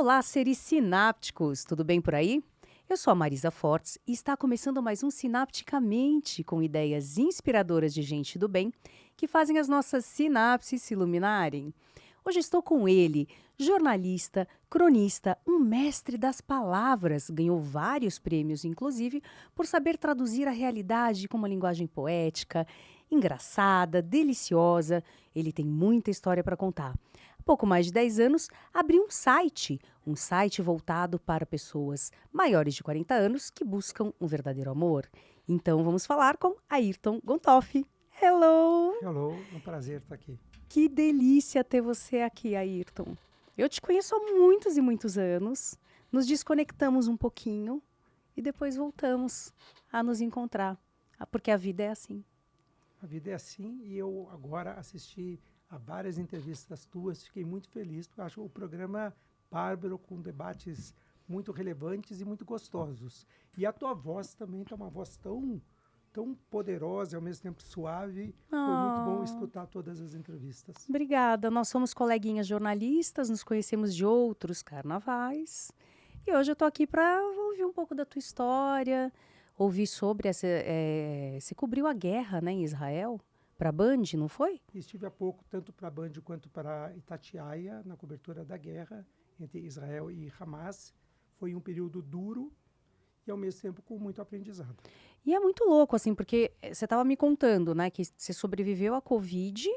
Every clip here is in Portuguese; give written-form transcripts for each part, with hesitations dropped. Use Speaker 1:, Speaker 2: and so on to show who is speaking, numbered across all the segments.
Speaker 1: Olá, seres sinápticos, tudo bem por aí? Eu sou a Marisa Fortes e está começando mais um Sinapticamente, com ideias inspiradoras de gente do bem que fazem as nossas sinapses se iluminarem. Hoje estou com ele, jornalista, cronista, um mestre das palavras, ganhou vários prêmios, inclusive, por saber traduzir a realidade com uma linguagem poética, engraçada, deliciosa. Ele tem muita história para contar. Há pouco mais de 10 anos, abriu um site voltado para pessoas maiores de 40 anos que buscam um verdadeiro amor. Então vamos falar com Ayrton Gontoff. Hello!
Speaker 2: Hello, é um prazer estar aqui.
Speaker 1: Que delícia ter você aqui, Ayrton. Eu te conheço há muitos e muitos anos. Nos desconectamos um pouquinho e depois voltamos a nos encontrar. Porque a vida é assim.
Speaker 2: A vida é assim e eu agora assisti a várias entrevistas tuas, fiquei muito feliz, porque eu acho o programa bárbaro, com debates muito relevantes e muito gostosos. E a tua voz também tem uma voz tão poderosa e ao mesmo tempo suave. Foi muito bom
Speaker 1: Ah,
Speaker 2: escutar todas as entrevistas.
Speaker 1: obrigada. Nós somos coleguinhas jornalistas, nos conhecemos de outros carnavais. E hoje eu tô aqui para ouvir um pouco da tua história, ouvir sobre essa. Você cobriu a guerra, né, em Israel, para a Band, não foi?
Speaker 2: Estive há pouco, tanto para a Band quanto para Itatiaia, na cobertura da guerra entre Israel e Hamas. Foi um período duro e, ao mesmo tempo, com muito aprendizado.
Speaker 1: E é muito louco, assim, porque você estava me contando, né, que você sobreviveu à Covid,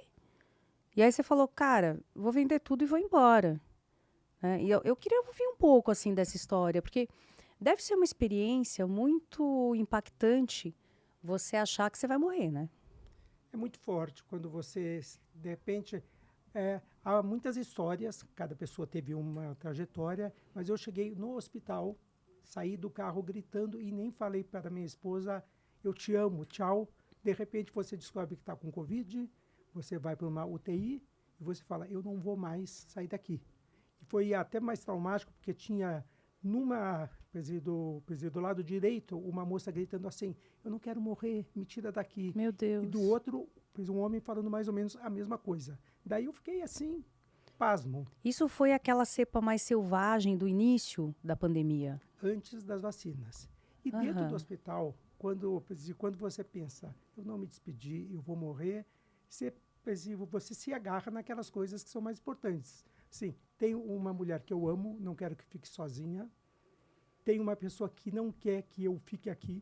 Speaker 1: e aí você falou, cara, vou vender tudo e vou embora. Né? E eu queria ouvir um pouco, assim, dessa história, porque deve ser uma experiência muito impactante você achar que você vai morrer, né?
Speaker 2: É muito forte quando você, de repente, há muitas histórias, cada pessoa teve uma trajetória, mas eu cheguei no hospital, saí do carro gritando e nem falei para minha esposa, eu te amo, tchau. De repente você descobre que está com Covid, você vai para uma UTI e você fala, eu não vou mais sair daqui. E foi até mais traumático, porque tinha do lado direito, uma moça gritando assim, eu não quero morrer, me tira daqui.
Speaker 1: Meu
Speaker 2: E do
Speaker 1: Deus.
Speaker 2: outro, um homem falando mais ou menos a mesma coisa. Daí eu fiquei assim, pasmo,
Speaker 1: Isso foi aquela cepa mais selvagem do início da pandemia.
Speaker 2: antes das vacinas. E dentro do
Speaker 1: Aham.
Speaker 2: hospital, quando você pensa, eu não me despedi, eu vou morrer, você se agarra naquelas coisas que são mais importantes. Sim, tenho uma mulher que eu amo, não quero que fique sozinha. Tenho uma pessoa que não quer que eu fique aqui.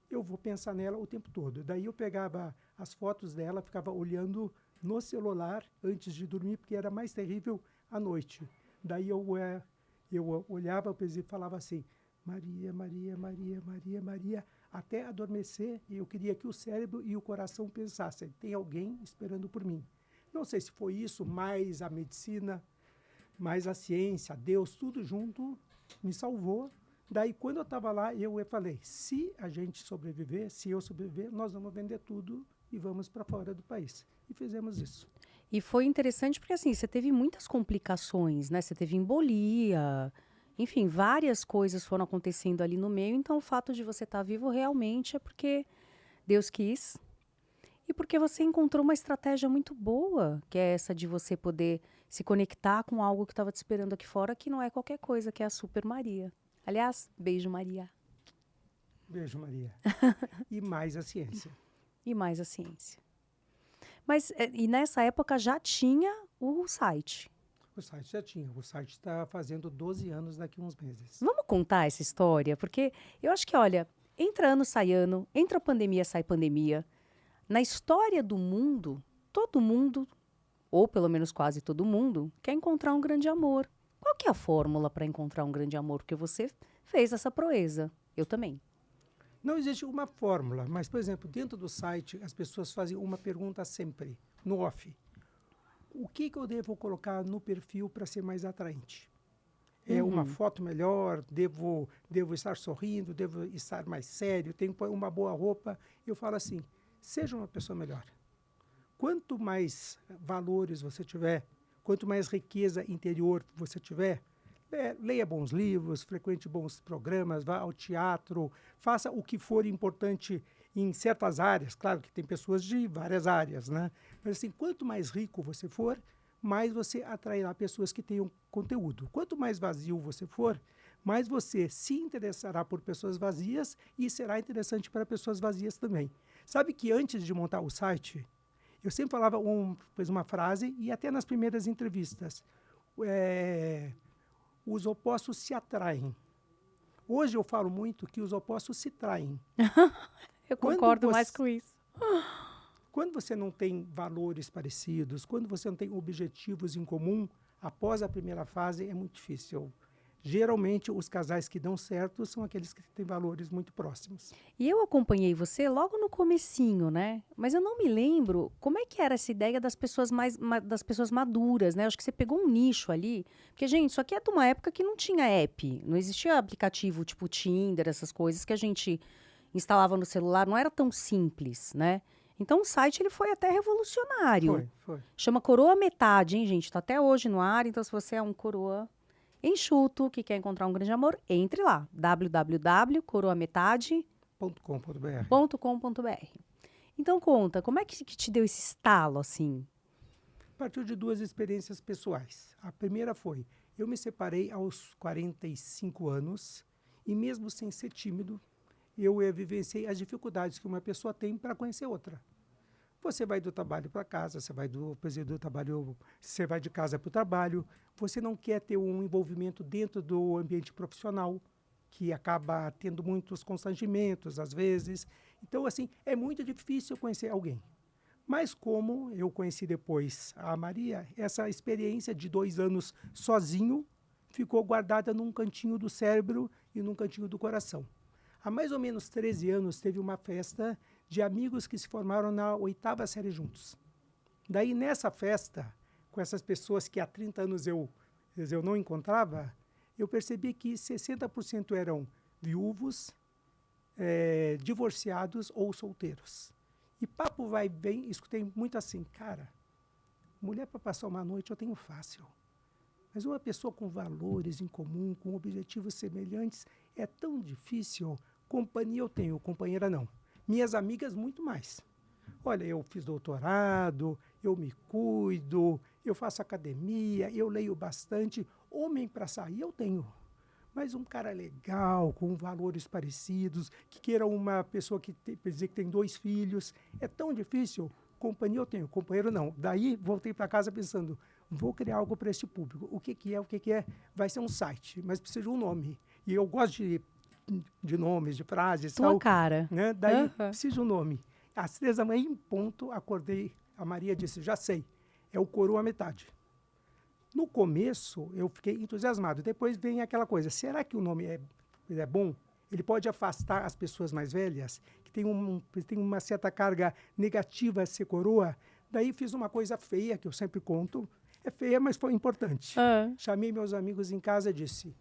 Speaker 2: Eu vou pensar nela o tempo todo. Daí eu pegava as fotos dela, ficava olhando no celular antes de dormir, porque era mais terrível à noite. Daí eu olhava e falava assim, Maria, Maria, Maria, Maria, Maria, até adormecer, e eu queria que o cérebro e o coração pensassem, tem alguém esperando por mim. Não sei se foi isso, mais a medicina, mais a ciência, Deus, tudo junto, me salvou. Daí, quando eu estava lá, eu falei, se a gente sobreviver, se eu sobreviver, nós vamos vender tudo e vamos para fora do país. E fizemos isso.
Speaker 1: E foi interessante porque, assim, você teve muitas complicações, né? Você teve embolia, enfim, várias coisas foram acontecendo ali no meio. Então, o fato de você estar vivo realmente é porque Deus quis e porque você encontrou uma estratégia muito boa, que é essa de você poder se conectar com algo que estava te esperando aqui fora, que não é qualquer coisa, que é a Super Maria. Aliás, beijo, Maria.
Speaker 2: Beijo, Maria. E mais a ciência.
Speaker 1: E mais a ciência. Mas, e nessa época já tinha o site.
Speaker 2: O site já tinha. O site está fazendo 12 anos daqui a uns meses.
Speaker 1: Vamos contar essa história? Porque eu acho que, olha, entra ano, sai ano, entra pandemia, sai pandemia. Na história do mundo, todo mundo, ou pelo menos quase todo mundo, quer encontrar um grande amor. Qual que é a fórmula para encontrar um grande amor? Porque você fez essa proeza. Eu também.
Speaker 2: Não existe uma fórmula, mas, por exemplo, dentro do site, as pessoas fazem uma pergunta sempre, no off. O que eu devo colocar no perfil para ser mais atraente? É uma
Speaker 1: Uhum.
Speaker 2: foto melhor? Devo estar sorrindo? Devo estar mais sério? Tenho que pôr uma boa roupa? Eu falo assim, seja uma pessoa melhor. Quanto mais valores você tiver, quanto mais riqueza interior você tiver, leia bons livros, frequente bons programas, vá ao teatro, faça o que for importante em certas áreas. Claro que tem pessoas de várias áreas, né? Mas assim, quanto mais rico você for, mais você atrairá pessoas que tenham conteúdo. Quanto mais vazio você for, mais você se interessará por pessoas vazias e será interessante para pessoas vazias também. Sabe que antes de montar o site, eu sempre falava fez uma frase, e até nas primeiras entrevistas, os opostos se atraem. Hoje eu falo muito que os opostos se traem.
Speaker 1: Eu
Speaker 2: Quando
Speaker 1: concordo mais
Speaker 2: você-
Speaker 1: com isso.
Speaker 2: Quando você não tem valores parecidos, quando você não tem objetivos em comum, após a primeira fase é muito difícil. Geralmente, os casais que dão certo são aqueles que têm valores muito próximos.
Speaker 1: E eu acompanhei você logo no comecinho, né? Mas eu não me lembro como é que era essa ideia das pessoas das pessoas maduras, né? Acho que você pegou um nicho ali. Porque, gente, isso aqui é de uma época que não tinha app, não existia aplicativo tipo Tinder, essas coisas que a gente instalava no celular, não era tão simples, né? Então o site ele foi até revolucionário.
Speaker 2: Foi.
Speaker 1: Chama Coroa Metade, hein, gente? Tá até hoje no ar, então se você é um coroa enxuto, que quer encontrar um grande amor, entre lá, www.coroametade.com.br. Então conta, como é que te deu esse estalo, assim?
Speaker 2: Partiu de duas experiências pessoais. A primeira foi, eu me separei aos 45 anos e mesmo sem ser tímido, eu vivenciei as dificuldades que uma pessoa tem para conhecer outra. Você vai do trabalho para casa, você vai do trabalho, você vai de casa para o trabalho, você não quer ter um envolvimento dentro do ambiente profissional, que acaba tendo muitos constrangimentos, às vezes. Então, assim, é muito difícil conhecer alguém. Mas como eu conheci depois a Maria, essa experiência de 2 anos sozinho ficou guardada num cantinho do cérebro e num cantinho do coração. Há mais ou menos 13 anos teve uma festa de amigos que se formaram na 8ª série juntos. Daí, nessa festa, com essas pessoas que há 30 anos eu não encontrava, eu percebi que 60% eram viúvos, divorciados ou solteiros. E papo vai bem, escutei muito assim, cara, mulher para passar uma noite eu tenho fácil. Mas uma pessoa com valores em comum, com objetivos semelhantes, é tão difícil. Companhia eu tenho, companheira não. Minhas amigas, muito mais. Olha, eu fiz doutorado, eu me cuido, eu faço academia, eu leio bastante. Homem para sair eu tenho. Mas um cara legal, com valores parecidos, que queira uma pessoa que tem 2 filhos, é tão difícil. Companhia eu tenho, companheiro não. Daí voltei para casa pensando, vou criar algo para este público. O que é? Vai ser um site, mas precisa de um nome. E eu gosto de nomes, de frases.
Speaker 1: Tua
Speaker 2: tal,
Speaker 1: cara.
Speaker 2: né? Daí precisa de um nome. Às 3 da manhã, em ponto, acordei. A Maria disse, já sei, é o Coroa Metade. No começo, eu fiquei entusiasmado. Depois vem aquela coisa, será que o nome é bom? Ele pode afastar as pessoas mais velhas, que tem uma certa carga negativa a ser coroa. Daí fiz uma coisa feia, que eu sempre conto. É feia, mas foi importante. Chamei meus amigos em casa e disse,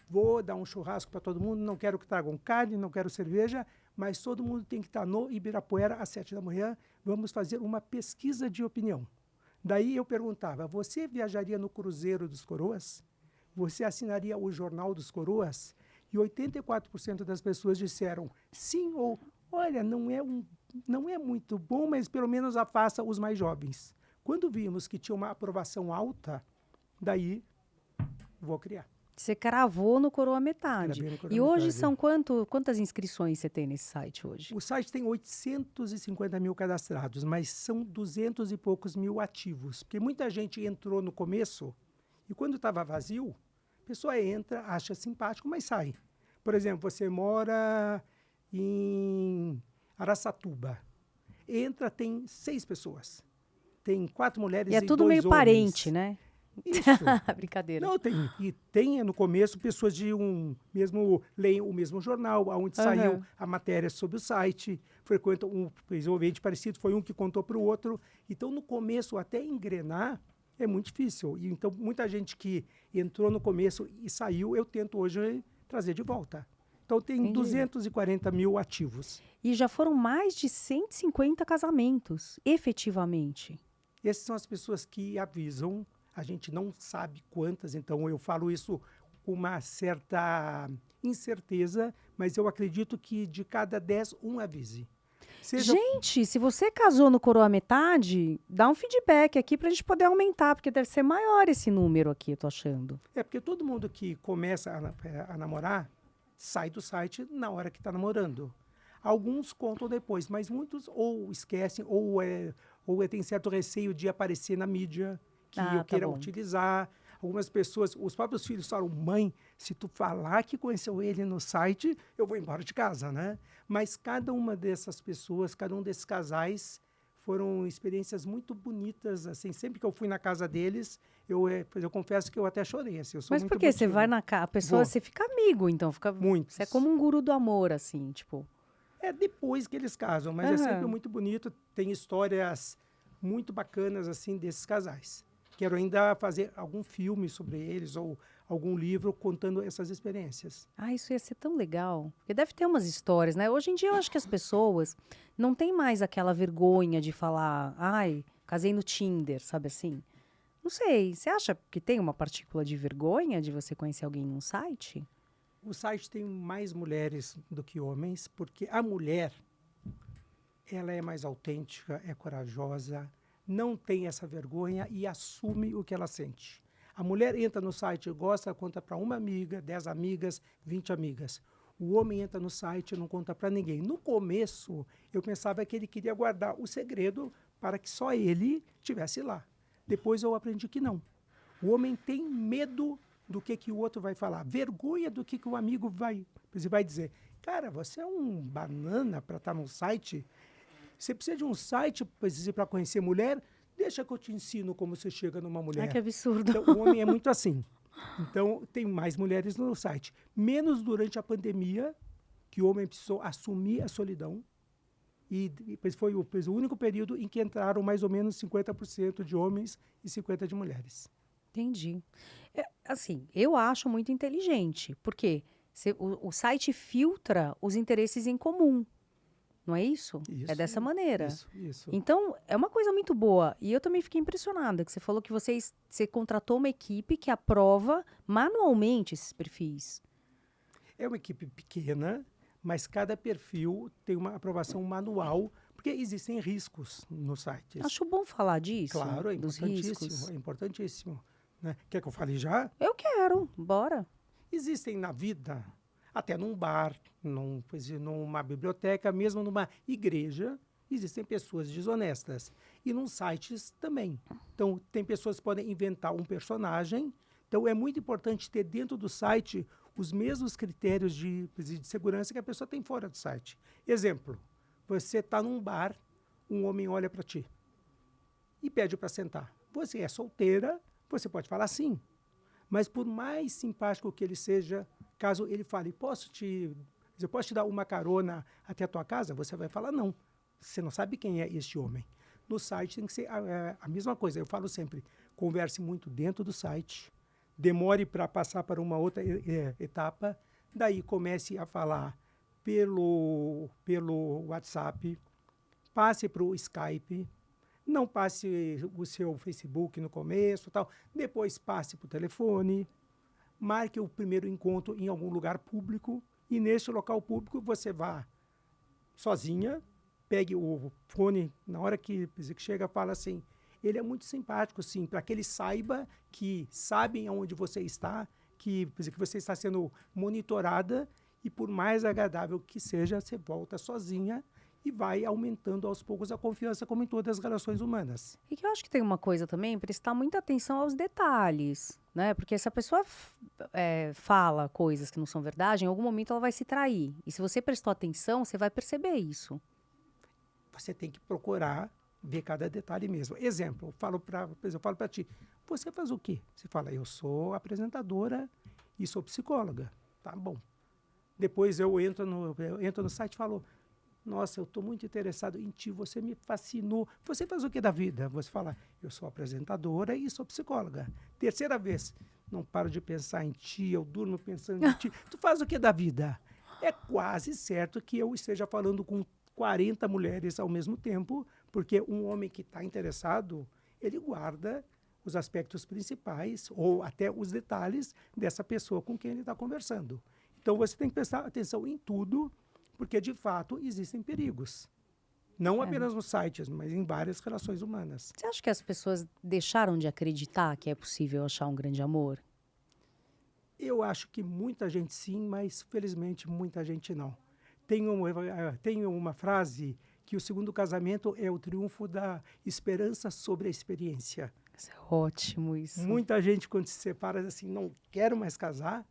Speaker 2: vou dar um churrasco para todo mundo, não quero que tragam carne, não quero cerveja, mas todo mundo tem que estar no Ibirapuera às 7 da manhã. Vamos fazer uma pesquisa de opinião. Daí eu perguntava, você viajaria no Cruzeiro dos Coroas? Você assinaria o Jornal dos Coroas? E 84% das pessoas disseram sim ou, olha, não é muito bom, mas pelo menos afasta os mais jovens. Quando vimos que tinha uma aprovação alta, daí vou criar.
Speaker 1: Você cravou no Coroa Metade.
Speaker 2: Cravei no Coroa
Speaker 1: E hoje
Speaker 2: Metade.
Speaker 1: são quantas inscrições você tem nesse site hoje?
Speaker 2: O site tem 850 mil cadastrados, mas são 200 e poucos mil ativos. Porque muita gente entrou no começo e quando estava vazio, a pessoa entra, acha simpático, mas sai. Por exemplo, você mora em Araçatuba. Entra, tem 6 pessoas. Tem 4 mulheres
Speaker 1: E é
Speaker 2: e
Speaker 1: tudo
Speaker 2: 2
Speaker 1: meio
Speaker 2: homens.
Speaker 1: parente, né?
Speaker 2: Isso.
Speaker 1: Brincadeira.
Speaker 2: Não, tem no começo pessoas leem o mesmo jornal, onde saiu a matéria sobre o site, frequentam fez um ambiente parecido, foi um que contou para o outro. Então, no começo, até engrenar, é muito difícil. E, então, muita gente que entrou no começo e saiu, eu tento hoje trazer de volta. Então, tem
Speaker 1: Entendi.
Speaker 2: 240 mil ativos.
Speaker 1: E já foram mais de 150 casamentos, efetivamente.
Speaker 2: Essas são as pessoas que avisam. A gente não sabe quantas, então eu falo isso com uma certa incerteza, mas eu acredito que de cada 10, um avise. Seja
Speaker 1: Gente, se você casou no Coroa Metade, dá um feedback aqui pra gente poder aumentar, porque deve ser maior esse número aqui, eu tô achando.
Speaker 2: É porque todo mundo que começa a namorar sai do site na hora que está namorando. Alguns contam depois, mas muitos ou esquecem ou tem certo receio de aparecer na mídia que
Speaker 1: Ah,
Speaker 2: eu
Speaker 1: tá
Speaker 2: queira
Speaker 1: bom.
Speaker 2: utilizar. Algumas pessoas, os próprios filhos falam, mãe, se tu falar que conheceu ele no site, eu vou embora de casa, né? Mas cada uma dessas pessoas, cada um desses casais, foram experiências muito bonitas, assim, sempre que eu fui na casa deles, eu confesso que eu até chorei, assim, eu sou
Speaker 1: Mas
Speaker 2: muito
Speaker 1: por quê? Você vai
Speaker 2: emotivo.
Speaker 1: na casa, a pessoa,
Speaker 2: Vou,
Speaker 1: você fica amigo, então, você é
Speaker 2: muitos.
Speaker 1: como um guru do amor, assim, tipo.
Speaker 2: É depois que eles casam, mas é sempre
Speaker 1: Aham.
Speaker 2: muito bonito, tem histórias muito bacanas, assim, desses casais. Quero ainda fazer algum filme sobre eles ou algum livro contando essas experiências.
Speaker 1: Ah, isso ia ser tão legal. Porque deve ter umas histórias, né? Hoje em dia eu acho que as pessoas não têm mais aquela vergonha de falar, ai, casei no Tinder, sabe assim? Não sei, você acha que tem uma partícula de vergonha de você conhecer alguém num site?
Speaker 2: O site tem mais mulheres do que homens, porque a mulher, ela é mais autêntica, é corajosa, não tem essa vergonha e assume o que ela sente. A mulher entra no site, gosta, conta para uma amiga, 10 amigas, 20 amigas. O homem entra no site e não conta para ninguém. No começo, eu pensava que ele queria guardar o segredo para que só ele tivesse lá. Depois eu aprendi que não. O homem tem medo do que o outro vai falar, vergonha do que o amigo vai dizer. Cara, você é um banana para estar num site. Você precisa de um site para conhecer mulher? Deixa que eu te ensino como você chega numa
Speaker 1: Ai, que
Speaker 2: mulher.
Speaker 1: absurdo.
Speaker 2: Então, o homem é muito assim. Então, tem mais mulheres no site. Menos durante a pandemia, que o homem precisou assumir a solidão. E depois foi o único período em que entraram mais ou menos 50% de homens e 50% de mulheres.
Speaker 1: Entendi. Assim, eu acho muito inteligente, porque o site filtra os interesses em comum, não é isso? É
Speaker 2: Isso,
Speaker 1: dessa maneira.
Speaker 2: isso.
Speaker 1: Então, é uma coisa muito boa. E eu também fiquei impressionada, que você falou que você contratou uma equipe que aprova manualmente esses perfis.
Speaker 2: É uma equipe pequena, mas cada perfil tem uma aprovação manual, porque existem riscos nos sites.
Speaker 1: Acho bom falar disso,
Speaker 2: Claro, é
Speaker 1: dos
Speaker 2: importantíssimo,
Speaker 1: riscos.
Speaker 2: é importantíssimo. Né? Quer que eu fale já?
Speaker 1: Eu quero, bora.
Speaker 2: Existem na vida, até num bar, numa biblioteca, mesmo numa igreja, existem pessoas desonestas. E nos sites também. Então, tem pessoas que podem inventar um personagem. Então, é muito importante ter dentro do site os mesmos critérios de segurança que a pessoa tem fora do site. Exemplo, você está num bar, um homem olha para ti e pede para sentar. Você é solteira, você pode falar sim. Mas por mais simpático que ele seja, caso ele fale, eu posso te dar uma carona até a tua casa? Você vai falar não. Você não sabe quem é este homem. No site tem que ser a mesma coisa. Eu falo sempre, converse muito dentro do site, demore para passar para uma outra etapa, daí comece a falar pelo WhatsApp, passe para o Skype, não passe o seu Facebook no começo, tal. Depois passe para o telefone, marque o primeiro encontro em algum lugar público e neste local público você vá sozinha, pegue o fone, na hora que chega, fala assim, ele é muito simpático, sim, para que ele saiba que sabem aonde você está, que você está sendo monitorada e por mais agradável que seja, você volta sozinha e vai aumentando aos poucos a confiança, como em todas as relações humanas.
Speaker 1: E que eu acho que tem uma coisa também, prestar muita atenção aos detalhes, né? Porque se a pessoa fala coisas que não são verdade, em algum momento ela vai se trair. E se você prestou atenção, você vai perceber isso.
Speaker 2: Você tem que procurar ver cada detalhe mesmo. Exemplo, eu falo para ti, você faz o quê? Você fala, eu sou apresentadora e sou psicóloga. Tá bom. Depois eu entro no site e falo, nossa, eu estou muito interessado em ti, você me fascinou. Você faz o que da vida? Você fala, eu sou apresentadora e sou psicóloga. Terceira vez, não paro de pensar em ti, eu durmo pensando em ti. Tu faz o que da vida? É quase certo que eu esteja falando com 40 mulheres ao mesmo tempo, porque um homem que está interessado, ele guarda os aspectos principais ou até os detalhes dessa pessoa com quem ele está conversando. Então, você tem que prestar atenção em tudo, porque, de fato, existem perigos. Não
Speaker 1: É.
Speaker 2: apenas nos sites, mas em várias relações humanas.
Speaker 1: Você acha que as pessoas deixaram de acreditar que é possível achar um grande amor?
Speaker 2: Eu acho que muita gente sim, mas felizmente muita gente não. Tem uma frase que o segundo casamento é o triunfo da esperança sobre a experiência.
Speaker 1: Isso é ótimo, isso.
Speaker 2: Muita gente, quando se separa, diz assim, não quero mais casar.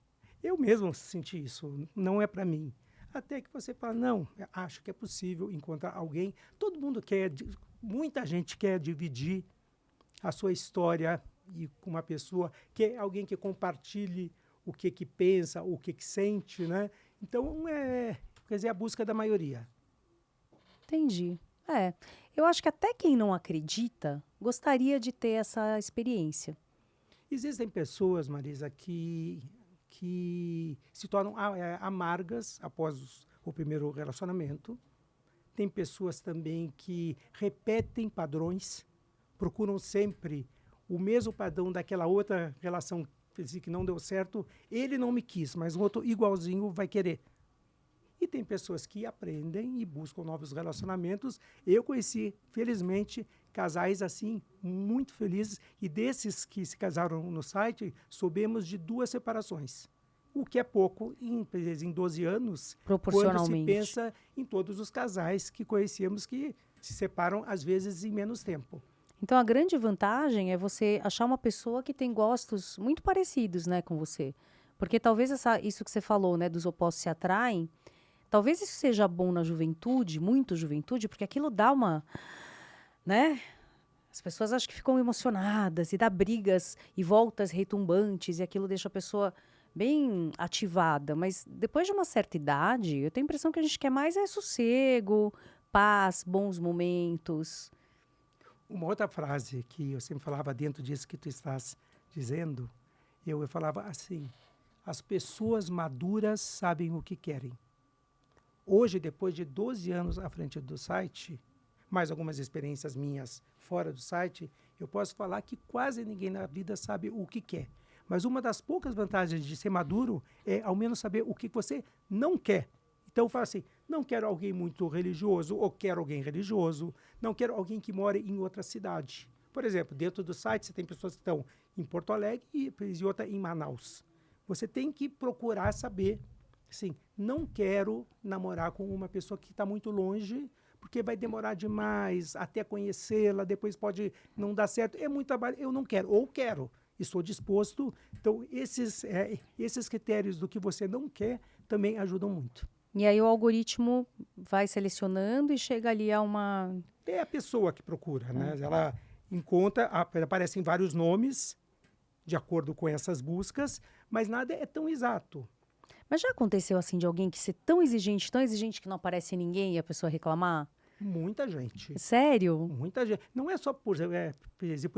Speaker 2: Eu mesmo senti isso, não é para mim. Até que você fala, não, acho que é possível encontrar alguém. Todo mundo quer, muita gente quer dividir a sua história e com uma pessoa, quer alguém que compartilhe o que pensa, o que sente, né? Então, quer dizer, a busca da maioria.
Speaker 1: Entendi. É, eu acho que até quem não acredita gostaria de ter essa experiência.
Speaker 2: Existem pessoas, Marisa, que se tornam amargas após o primeiro relacionamento. Tem pessoas também que repetem padrões, procuram sempre o mesmo padrão daquela outra relação que não deu certo. Ele não me quis, mas o outro igualzinho vai querer. E tem pessoas que aprendem e buscam novos relacionamentos. Eu conheci, felizmente, casais assim, muito felizes. E desses que se casaram no site, soubemos de 2 separações. O que é pouco em 12 anos, quando se
Speaker 1: Proporcionalmente.
Speaker 2: pensa em todos os casais que conhecíamos que se separam, às vezes, em menos tempo.
Speaker 1: Então, a grande vantagem é você achar uma pessoa que tem gostos muito parecidos, né, com você. Porque talvez isso que você falou, né, dos opostos se atraem, talvez isso seja bom na juventude, muito juventude, porque aquilo dá uma, né? As pessoas acho que ficam emocionadas e dá brigas e voltas retumbantes e aquilo deixa a pessoa bem ativada. Mas depois de uma certa idade, eu tenho a impressão que a gente quer mais é sossego, paz, bons momentos.
Speaker 2: Uma outra frase que eu sempre falava dentro disso que tu estás dizendo, eu falava assim, as pessoas maduras sabem o que querem. Hoje, depois de 12 anos à frente do site, mais algumas experiências minhas fora do site, eu posso falar que quase ninguém na vida sabe o que quer. Mas uma das poucas vantagens de ser maduro é, ao menos, saber o que você não quer. Então, eu falo assim, não quero alguém muito religioso, ou quero alguém religioso, não quero alguém que more em outra cidade. Por exemplo, dentro do site, você tem pessoas que estão em Porto Alegre e outra em Manaus. Você tem que procurar saber, assim, não quero namorar com uma pessoa que está muito longe, porque vai demorar demais até conhecê-la, depois pode não dar certo, é muito trabalho, eu não quero, ou quero, estou disposto. Então, esses critérios do que você não quer também ajudam muito.
Speaker 1: E aí o algoritmo vai selecionando e chega ali a uma...
Speaker 2: É a pessoa que procura, né? Ela encontra, aparecem vários nomes de acordo com essas buscas, mas nada é tão exato.
Speaker 1: Mas já aconteceu assim de alguém que ser tão exigente que não aparece ninguém e a pessoa reclamar?
Speaker 2: Muita gente.
Speaker 1: Sério?
Speaker 2: Muita gente. Não é só por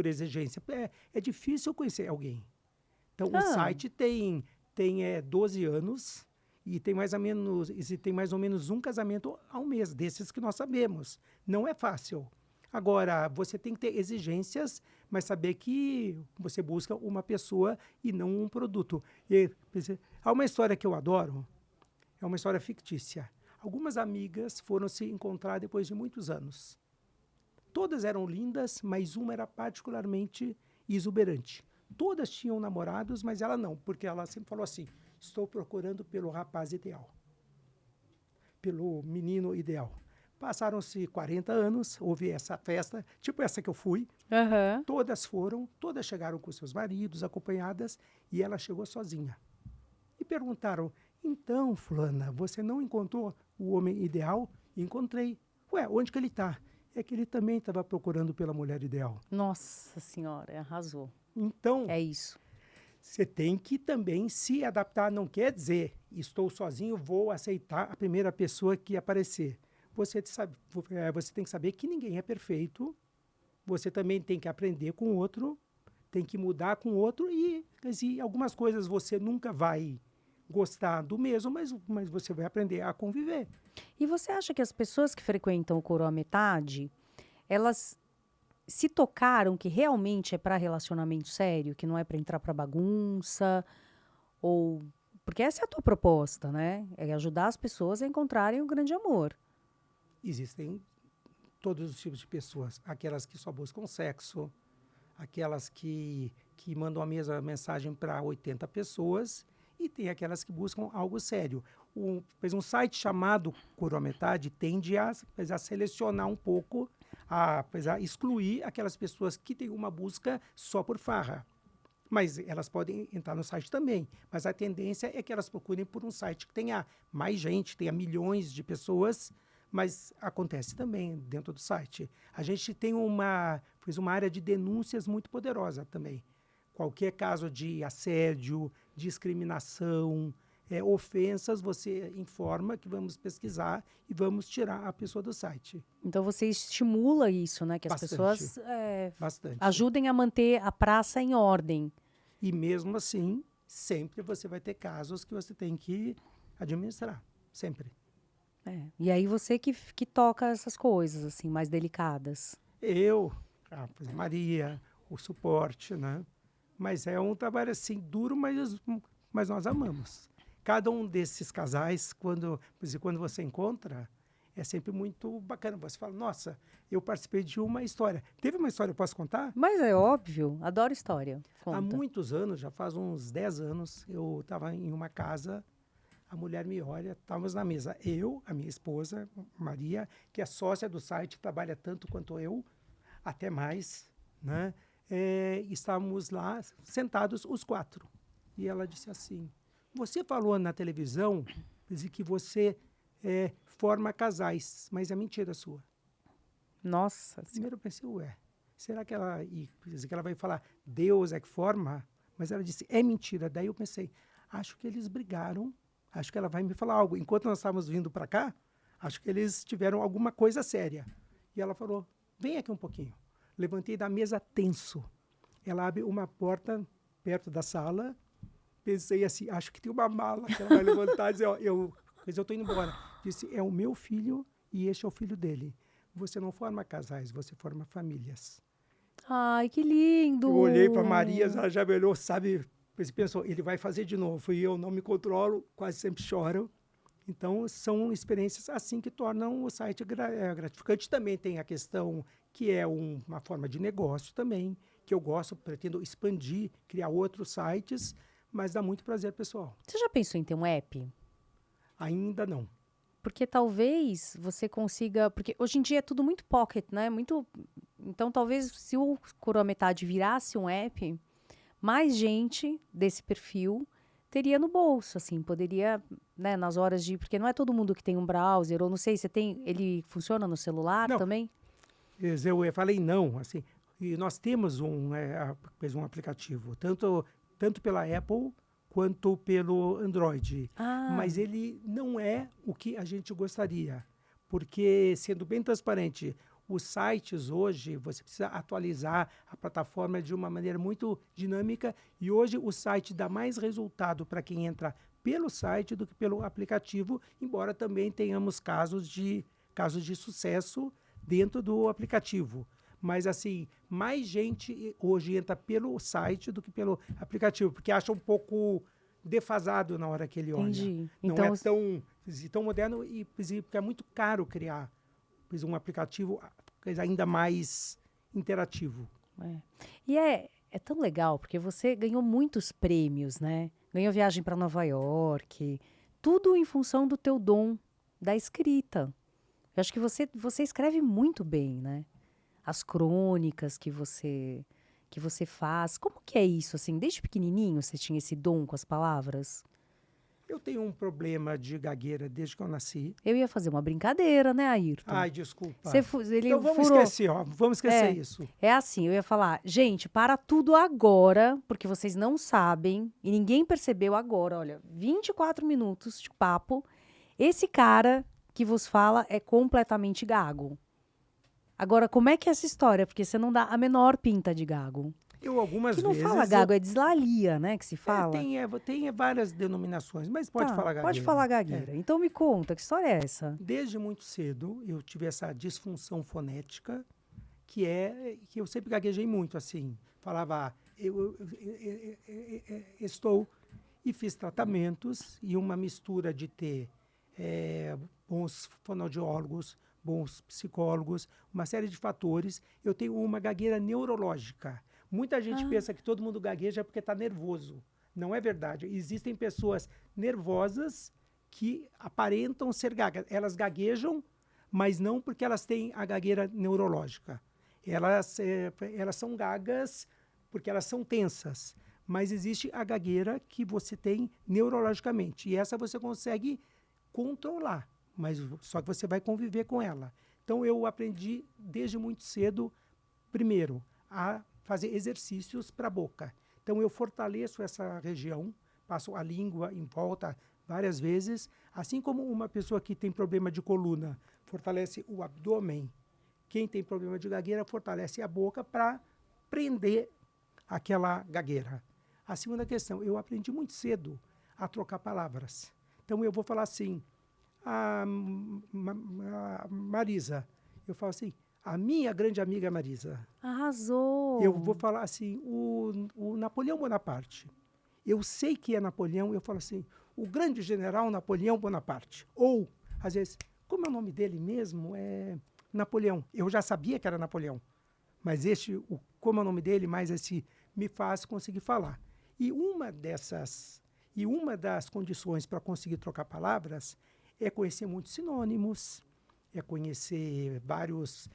Speaker 2: exigência. É difícil conhecer alguém. Então, o site tem 12 anos e tem mais ou menos um casamento ao mês, desses que nós sabemos. Não é fácil. Agora, você tem que ter exigências, mas saber que você busca uma pessoa e não um produto. Há uma história que eu adoro, é uma história fictícia. Algumas amigas foram se encontrar depois de muitos anos. Todas eram lindas, mas uma era particularmente exuberante. Todas tinham namorados, mas ela não, porque ela sempre falou assim, estou procurando pelo rapaz ideal, pelo menino ideal. Passaram-se 40 anos, houve essa festa, tipo essa que eu fui.
Speaker 1: Aham.
Speaker 2: Todas chegaram com seus maridos, acompanhadas, e ela chegou sozinha. E perguntaram, então, fulana, você não encontrou o homem ideal? Encontrei. Ué, onde que ele está? É que ele também estava procurando pela mulher ideal.
Speaker 1: Nossa senhora, arrasou.
Speaker 2: Então,
Speaker 1: É isso.
Speaker 2: você tem que também se adaptar. Não quer dizer, estou sozinho, vou aceitar a primeira pessoa que aparecer. Você tem que saber que ninguém é perfeito. Você também tem que aprender com o outro, tem que mudar com o outro e algumas coisas você nunca vai gostar do mesmo, mas você vai aprender a conviver.
Speaker 1: E você acha que as pessoas que frequentam o Coroa Metade, elas se tocaram que realmente é para relacionamento sério, que não é para entrar para bagunça, ou porque essa é a tua proposta, né? É ajudar as pessoas a encontrarem o grande amor.
Speaker 2: Existem todos os tipos de pessoas. Aquelas que só buscam sexo, aquelas que mandam a mesma mensagem para 80 pessoas e tem aquelas que buscam algo sério. Um site chamado Corometade tende a selecionar um pouco, a excluir aquelas pessoas que têm uma busca só por farra. Mas elas podem entrar no site também. Mas a tendência é que elas procurem por um site que tenha mais gente, tenha milhões de pessoas, mas acontece também dentro do site. A gente tem uma área de denúncias muito poderosa também. Qualquer caso de assédio, discriminação, ofensas, você informa que vamos pesquisar e vamos tirar a pessoa do site.
Speaker 1: Então você estimula isso, né? Que as
Speaker 2: Bastante.
Speaker 1: pessoas
Speaker 2: Bastante.
Speaker 1: ajudem a manter a praça em ordem.
Speaker 2: E mesmo assim, sempre você vai ter casos que você tem que administrar. Sempre.
Speaker 1: E aí você que toca essas coisas, assim, mais delicadas.
Speaker 2: A Maria, o suporte, né? Mas é um trabalho assim duro, mas nós amamos. Cada um desses casais, quando você encontra, é sempre muito bacana. Você fala, nossa, eu participei de uma história. Teve uma história, eu posso contar?
Speaker 1: Mas é óbvio, adoro história.
Speaker 2: Há
Speaker 1: Conta.
Speaker 2: muitos anos, já faz uns 10 anos, eu estava em uma casa, a mulher me olha, estávamos na mesa. Eu, a minha esposa, Maria, que é sócia do site, trabalha tanto quanto eu, até mais, né? Estávamos lá sentados os 4. E ela disse assim, você falou na televisão que você forma casais, mas é mentira sua.
Speaker 1: Nossa.
Speaker 2: Primeiro eu pensei, será que ela vai falar, Deus é que forma? Mas ela disse, é mentira. Daí eu pensei, acho que eles brigaram, acho que ela vai me falar algo. Enquanto nós estávamos vindo para cá, acho que eles tiveram alguma coisa séria. E ela falou, vem aqui um pouquinho. Levantei da mesa tenso. Ela abre uma porta perto da sala. Pensei assim, acho que tem uma mala que ela vai levantar e dizer, eu estou indo embora. Disse, é o meu filho e este é o filho dele. Você não forma casais, você forma famílias.
Speaker 1: Ai, que lindo!
Speaker 2: Eu olhei para Maria, ela já me olhou, sabe? Você pensou, ele vai fazer de novo. E eu não me controlo, quase sempre choro. Então, são experiências assim que tornam o site gratificante. Também tem a questão que é uma forma de negócio também, que eu gosto, pretendo expandir, criar outros sites, mas dá muito prazer, pessoal.
Speaker 1: Você já pensou em ter um app?
Speaker 2: Ainda não.
Speaker 1: Porque talvez você consiga... Porque hoje em dia é tudo muito pocket, né? Então, talvez se o Corometade virasse um app, mais gente desse perfil teria no bolso, assim, poderia, né, nas horas de... Porque não é todo mundo que tem um browser, ou não sei, ele funciona no celular também?
Speaker 2: Eu falei não, assim, e nós temos um aplicativo, tanto pela Apple quanto pelo Android, mas ele não é o que a gente gostaria, porque, sendo bem transparente, os sites hoje, você precisa atualizar a plataforma de uma maneira muito dinâmica e hoje o site dá mais resultado para quem entra pelo site do que pelo aplicativo, embora também tenhamos casos de sucesso dentro do aplicativo. Mas, assim, mais gente hoje entra pelo site do que pelo aplicativo, porque acha um pouco defasado na hora que ele olha.
Speaker 1: Entendi.
Speaker 2: Não
Speaker 1: Então,
Speaker 2: é tão moderno e porque é muito caro criar um aplicativo ainda mais interativo.
Speaker 1: E é tão legal, porque você ganhou muitos prêmios, né? Ganhou viagem para Nova York, tudo em função do teu dom da escrita. Eu acho que você escreve muito bem, né? As crônicas que você faz. Como que é isso, assim? Desde pequenininho você tinha esse dom com as palavras?
Speaker 2: Eu tenho um problema de gagueira desde que eu nasci.
Speaker 1: Eu ia fazer uma brincadeira, né, Ayrton?
Speaker 2: Ai, desculpa.
Speaker 1: Então
Speaker 2: vamos esquecer isso.
Speaker 1: É assim, eu ia falar, gente, para tudo agora, porque vocês não sabem, e ninguém percebeu agora, olha, 24 minutos de papo, esse cara que vos fala é completamente gago. Agora, como é que é essa história? Porque você não dá a menor pinta de gago.
Speaker 2: Eu algumas
Speaker 1: que não
Speaker 2: vezes...
Speaker 1: fala gago, é dislalia, né, que se fala?
Speaker 2: Tem várias denominações, mas pode falar gagueira.
Speaker 1: Pode falar gagueira. Então me conta, que história é essa?
Speaker 2: Desde muito cedo eu tive essa disfunção fonética, que eu sempre gaguejei muito, assim. Falava, estou... E fiz tratamentos e uma mistura de ter bons fonoaudiólogos, bons psicólogos, uma série de fatores. Eu tenho uma gagueira neurológica. Muita gente
Speaker 1: Ah,
Speaker 2: pensa que todo mundo gagueja porque está nervoso. Não é verdade. Existem pessoas nervosas que aparentam ser gagas. Elas gaguejam, mas não porque elas têm a gagueira neurológica. Elas são gagas porque elas são tensas. Mas existe a gagueira que você tem neurologicamente. E essa você consegue controlar, mas só que você vai conviver com ela. Então eu aprendi desde muito cedo, primeiro, a fazer exercícios para a boca. Então eu fortaleço essa região, passo a língua em volta várias vezes, assim como uma pessoa que tem problema de coluna fortalece o abdômen, quem tem problema de gagueira fortalece a boca para prender aquela gagueira. A segunda questão, eu aprendi muito cedo a trocar palavras. Então eu vou falar assim, a Marisa, eu falo assim, a minha grande amiga Marisa. Eu vou
Speaker 1: arrasou.
Speaker 2: falar assim, o Napoleão Bonaparte. Eu sei que é Napoleão, eu falo assim, o grande general Napoleão Bonaparte. Ou, às vezes, como é o nome dele mesmo? É Napoleão. Eu já sabia que era Napoleão. Mas como é o nome dele, mais esse me faz conseguir falar. E uma das condições para conseguir trocar palavras é conhecer muitos sinônimos, é conhecer vários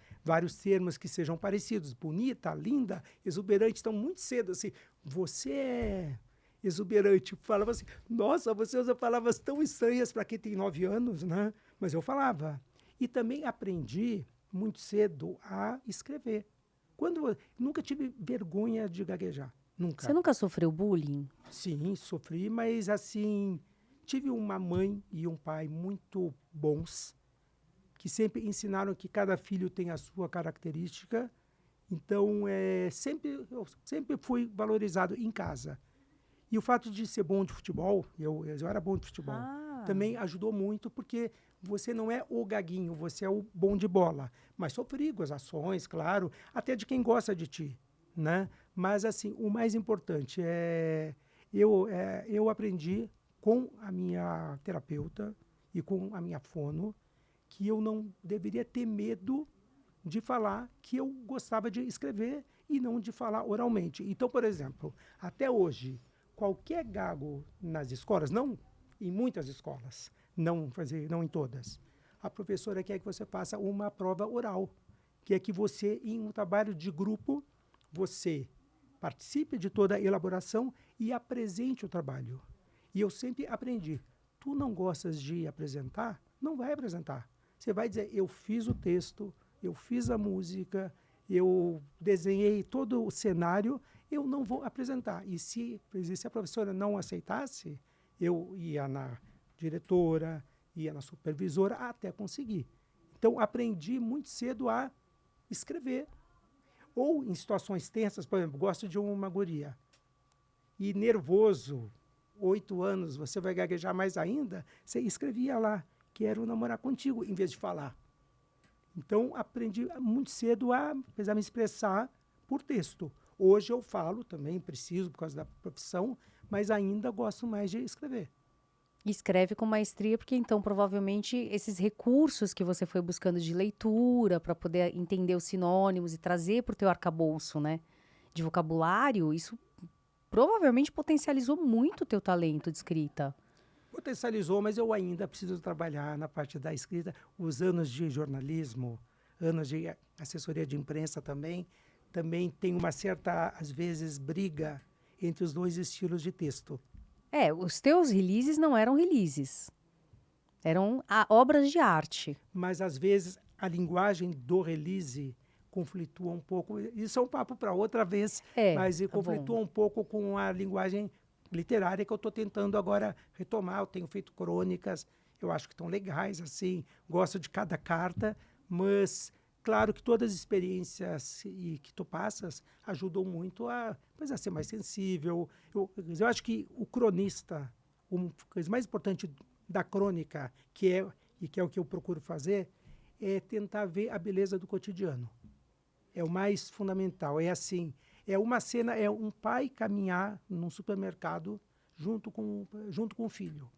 Speaker 2: termos que sejam parecidos. Bonita, linda, exuberante. Então, muito cedo, assim, você é exuberante. Falava assim, nossa, você usa palavras tão estranhas para quem tem 9 anos, né? Mas eu falava. E também aprendi muito cedo a escrever. Nunca tive vergonha de gaguejar,
Speaker 1: Você
Speaker 2: nunca.
Speaker 1: nunca sofreu bullying?
Speaker 2: Sim, sofri, mas assim, tive uma mãe e um pai muito bons, que sempre ensinaram que cada filho tem a sua característica. Então, eu sempre fui valorizado em casa. E o fato de ser bom de futebol, eu era bom de futebol,
Speaker 1: Ah,
Speaker 2: também ajudou muito, porque você não é o gaguinho, você é o bom de bola. Mas sofri gozações, claro, até de quem gosta de ti, né? Mas, assim, o mais importante eu aprendi com a minha terapeuta e com a minha fono que eu não deveria ter medo de falar que eu gostava de escrever e não de falar oralmente. Então, por exemplo, até hoje, qualquer gago nas escolas, não em muitas escolas, não em todas, a professora quer que você faça uma prova oral, que é que você, em um trabalho de grupo, você participe de toda a elaboração e apresente o trabalho. E eu sempre aprendi, tu não gostas de apresentar? Não vai apresentar. Você vai dizer, eu fiz o texto, eu fiz a música, eu desenhei todo o cenário, eu não vou apresentar. E se a professora não aceitasse, eu ia na diretora, ia na supervisora, até conseguir. Então, aprendi muito cedo a escrever. Ou em situações tensas, por exemplo, gosto de uma guria. E nervoso, 8 anos, você vai gaguejar mais ainda, você escrevia lá, quero namorar contigo, em vez de falar. Então, aprendi muito cedo a me expressar por texto. Hoje eu falo também, preciso por causa da profissão, mas ainda gosto mais de escrever.
Speaker 1: escreve com maestria, porque então provavelmente esses recursos que você foi buscando de leitura para poder entender os sinônimos e trazer para o teu arcabouço, né, de vocabulário, isso provavelmente potencializou muito o teu talento de escrita.
Speaker 2: Potencializou, mas eu ainda preciso trabalhar na parte da escrita. Os anos de jornalismo, anos de assessoria de imprensa também tem uma certa, às vezes, briga entre os dois estilos de texto.
Speaker 1: É, os teus releases não eram releases, eram obras de arte.
Speaker 2: Mas às vezes a linguagem do release conflitua um pouco. Isso é um papo para outra vez,
Speaker 1: É,
Speaker 2: mas
Speaker 1: tá bom.
Speaker 2: conflitua um pouco com a linguagem literária que eu estou tentando agora retomar. Eu tenho feito crônicas, eu acho que estão legais, assim, gosto de cada carta, mas claro que todas as experiências que tu passas ajudam muito a ser mais sensível. Eu acho que o cronista, uma coisa mais importante da crônica, que é o que eu procuro fazer, é tentar ver a beleza do cotidiano. É o mais fundamental. É assim, é uma cena, é um pai caminhar num supermercado junto com o filho.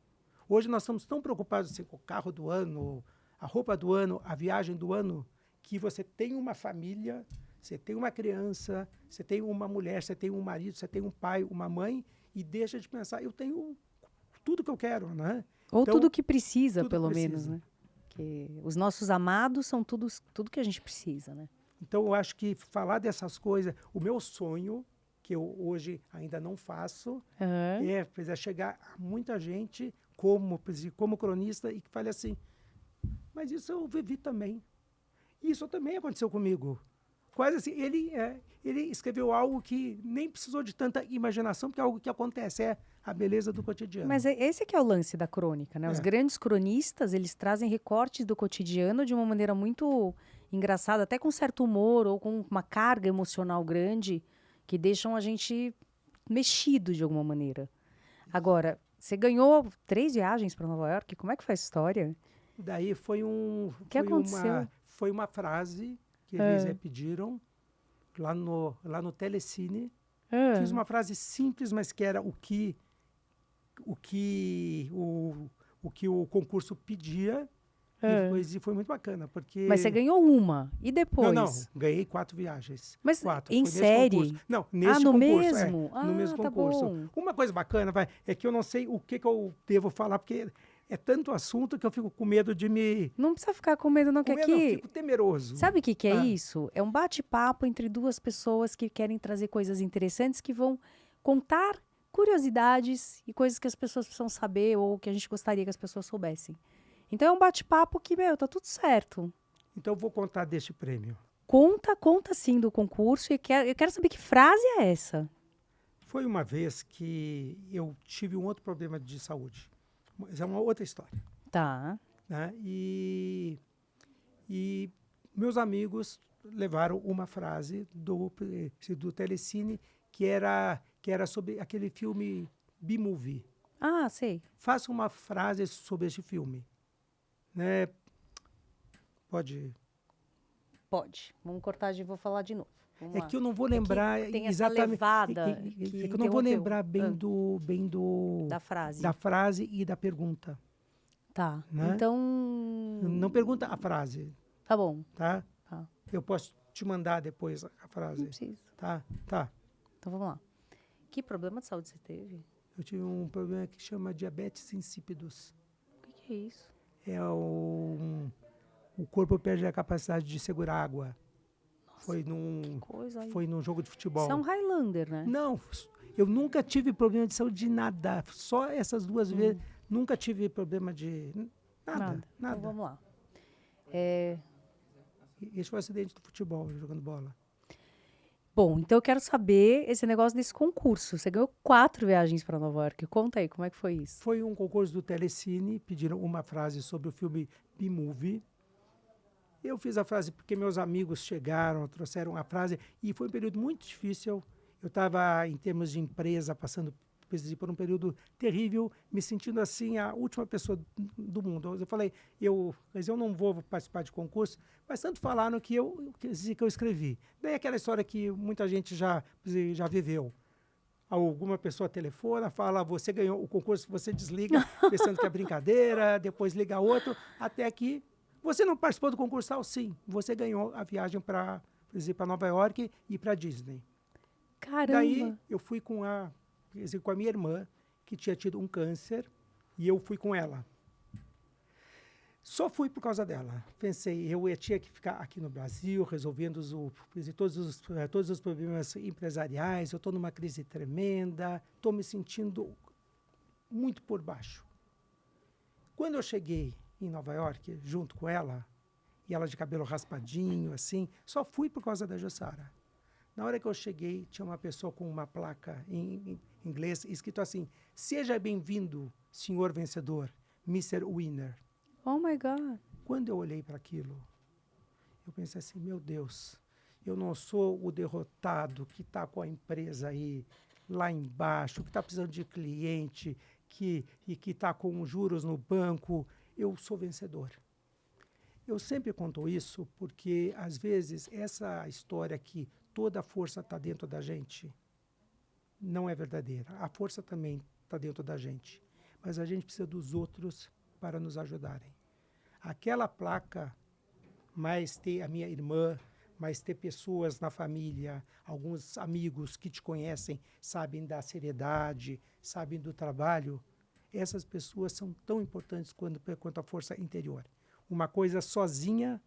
Speaker 2: Hoje nós estamos tão preocupados assim, com o carro do ano, a roupa do ano, a viagem do ano, que você tem uma família, você tem uma criança, você tem uma mulher, você tem um marido, você tem um pai, uma mãe, e deixa de pensar, eu tenho tudo que eu quero, né?
Speaker 1: Ou
Speaker 2: Então,
Speaker 1: tudo que precisa,
Speaker 2: tudo
Speaker 1: pelo
Speaker 2: precisa.
Speaker 1: menos, né? Que os nossos amados são tudo que a gente precisa, né?
Speaker 2: Então, eu acho que falar dessas coisas, o meu sonho, que eu hoje ainda não faço,
Speaker 1: Aham.
Speaker 2: é chegar a muita gente como cronista e que fale assim, mas isso eu vivi também. Isso também aconteceu comigo. Quase assim, ele escreveu algo que nem precisou de tanta imaginação, porque é algo que acontece, é a beleza do cotidiano.
Speaker 1: Mas esse que é o lance da crônica, né? Os
Speaker 2: É.
Speaker 1: grandes cronistas, eles trazem recortes do cotidiano de uma maneira muito engraçada, até com certo humor ou com uma carga emocional grande, que deixam a gente mexido de alguma maneira. Agora, você ganhou 3 viagens para Nova York, como é que foi a história?
Speaker 2: Daí
Speaker 1: Que aconteceu?
Speaker 2: foi uma frase que eles pediram lá no Telecine. Fiz uma frase simples, mas que era o que o concurso pedia. E foi muito bacana, porque...
Speaker 1: Mas você ganhou uma, e
Speaker 2: Não,
Speaker 1: depois?
Speaker 2: ganhei 4 viagens.
Speaker 1: Mas
Speaker 2: 4,
Speaker 1: em
Speaker 2: foi nesse
Speaker 1: série?
Speaker 2: concurso. Não, neste
Speaker 1: No
Speaker 2: concurso,
Speaker 1: mesmo?
Speaker 2: no mesmo
Speaker 1: Tá
Speaker 2: concurso.
Speaker 1: bom.
Speaker 2: Uma coisa bacana, é que eu não sei o que eu devo falar, porque é tanto assunto que eu fico com medo de me...
Speaker 1: Não precisa ficar com medo não, que
Speaker 2: Com medo, eu
Speaker 1: aqui...
Speaker 2: fico temeroso.
Speaker 1: Sabe o que é
Speaker 2: Ah.
Speaker 1: isso? É um bate-papo entre duas pessoas que querem trazer coisas interessantes, que vão contar curiosidades e coisas que as pessoas precisam saber ou que a gente gostaria que as pessoas soubessem. Então é um bate-papo que, tá tudo certo.
Speaker 2: Então eu vou contar deste prêmio.
Speaker 1: Conta sim do concurso e eu quero saber que frase é essa.
Speaker 2: Foi uma vez que eu tive um outro problema de saúde. Mas é uma outra história.
Speaker 1: Tá.
Speaker 2: Né? E meus amigos levaram uma frase do Telecine que era sobre aquele filme B-Movie.
Speaker 1: Ah, sei.
Speaker 2: Faça uma frase sobre este filme. Né? Pode.
Speaker 1: Pode. Vamos cortar e vou falar de novo. Vamos lá.
Speaker 2: Que eu não vou lembrar
Speaker 1: tem essa
Speaker 2: exatamente.
Speaker 1: levada
Speaker 2: É
Speaker 1: que
Speaker 2: que eu não vou
Speaker 1: interrompeu.
Speaker 2: lembrar bem
Speaker 1: Da frase.
Speaker 2: da frase e da pergunta.
Speaker 1: Tá.
Speaker 2: Né?
Speaker 1: Então.
Speaker 2: Não pergunta a frase,
Speaker 1: Tá bom.
Speaker 2: tá?
Speaker 1: Tá.
Speaker 2: Eu posso te mandar depois a
Speaker 1: Não
Speaker 2: frase.
Speaker 1: precisa.
Speaker 2: Tá.
Speaker 1: Então vamos lá. Que problema de saúde você teve?
Speaker 2: Eu tive um problema que chama diabetes insípidos.
Speaker 1: O que é isso?
Speaker 2: É o corpo perde a capacidade de segurar água.
Speaker 1: Nossa, que coisa aí.
Speaker 2: Foi num jogo de futebol.
Speaker 1: Você é um Highlander, né?
Speaker 2: Não, eu nunca tive problema de saúde de nada. Só essas 2 vezes. Nunca tive problema de nada.
Speaker 1: Então vamos lá.
Speaker 2: Esse foi um acidente do futebol, jogando bola.
Speaker 1: Bom, então eu quero saber esse negócio desse concurso. Você ganhou 4 viagens para Nova York. Conta aí, como é que foi isso?
Speaker 2: Foi um concurso do Telecine, pediram uma frase sobre o filme B-Movie. Eu fiz a frase porque meus amigos chegaram, trouxeram a frase, e foi um período muito difícil. Eu estava, em termos de empresa, passando por um período terrível, me sentindo assim a última pessoa do mundo. Eu falei, mas eu não vou participar de concurso, mas tanto falaram que eu escrevi. Daí aquela história que muita gente já viveu. Alguma pessoa telefona, fala, você ganhou o concurso, você desliga, pensando que é brincadeira, depois liga outro, até que você não participou do concurso tal? Sim, você ganhou a viagem para Nova York e para Disney.
Speaker 1: Caramba!
Speaker 2: Daí eu fui com a minha irmã, que tinha tido um câncer, e eu fui com ela. Só fui por causa dela. Pensei, eu tinha que ficar aqui no Brasil, resolvendo todos os problemas empresariais, eu estou numa crise tremenda, estou me sentindo muito por baixo. Quando eu cheguei em Nova York, junto com ela, e ela de cabelo raspadinho, assim, só fui por causa da Jussara. Na hora que eu cheguei, tinha uma pessoa com uma placa em inglês, escrito assim, seja bem-vindo, senhor vencedor, Mr. Winner.
Speaker 1: Oh, my God.
Speaker 2: Quando eu olhei para aquilo, eu pensei assim, meu Deus, eu não sou o derrotado que está com a empresa aí, lá embaixo, que está precisando de cliente, que está com juros no banco, eu sou vencedor. Eu sempre conto isso porque, às vezes, essa história que toda a força está dentro da gente não é verdadeira. A força também está dentro da gente, mas a gente precisa dos outros para nos ajudarem. aquela placa, mais ter a minha irmã, mais ter pessoas na família, alguns amigos que te conhecem, sabem da seriedade, sabem do trabalho, essas pessoas são tão importantes quanto a força interior. Uma coisa sozinha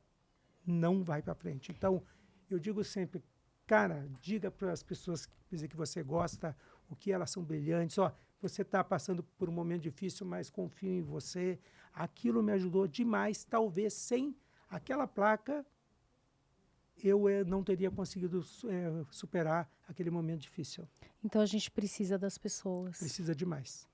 Speaker 2: não vai para frente. Então, eu digo sempre, cara, diga para as pessoas que você gosta, o que elas são brilhantes. Ó, você está passando por um momento difícil, mas confio em você. Aquilo me ajudou demais. Talvez sem aquela placa, eu não teria conseguido superar aquele momento difícil.
Speaker 1: Então a gente precisa das pessoas.
Speaker 2: Precisa demais.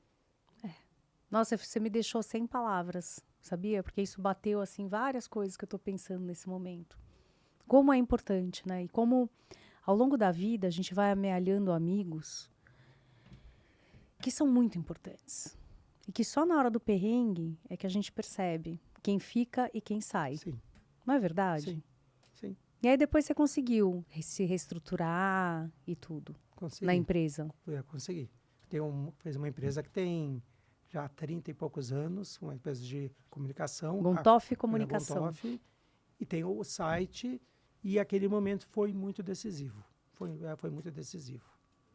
Speaker 1: Nossa, você me deixou sem palavras, sabia? Porque isso bateu, assim, várias coisas que eu tô pensando nesse momento. Como é importante, né? E como, ao longo da vida, a gente vai amealhando amigos que são muito importantes. E que só na hora do perrengue é que a gente percebe quem fica e quem sai.
Speaker 2: Sim,
Speaker 1: Não é verdade?
Speaker 2: sim, sim.
Speaker 1: E aí depois você conseguiu se reestruturar e tudo
Speaker 2: Consegui.
Speaker 1: na empresa.
Speaker 2: Consegui. Fez uma empresa que tem já 30 e poucos anos, uma empresa de comunicação.
Speaker 1: Gontoff Comunicação.
Speaker 2: Gontoff, e tem o site, e aquele momento foi muito decisivo. Foi muito decisivo.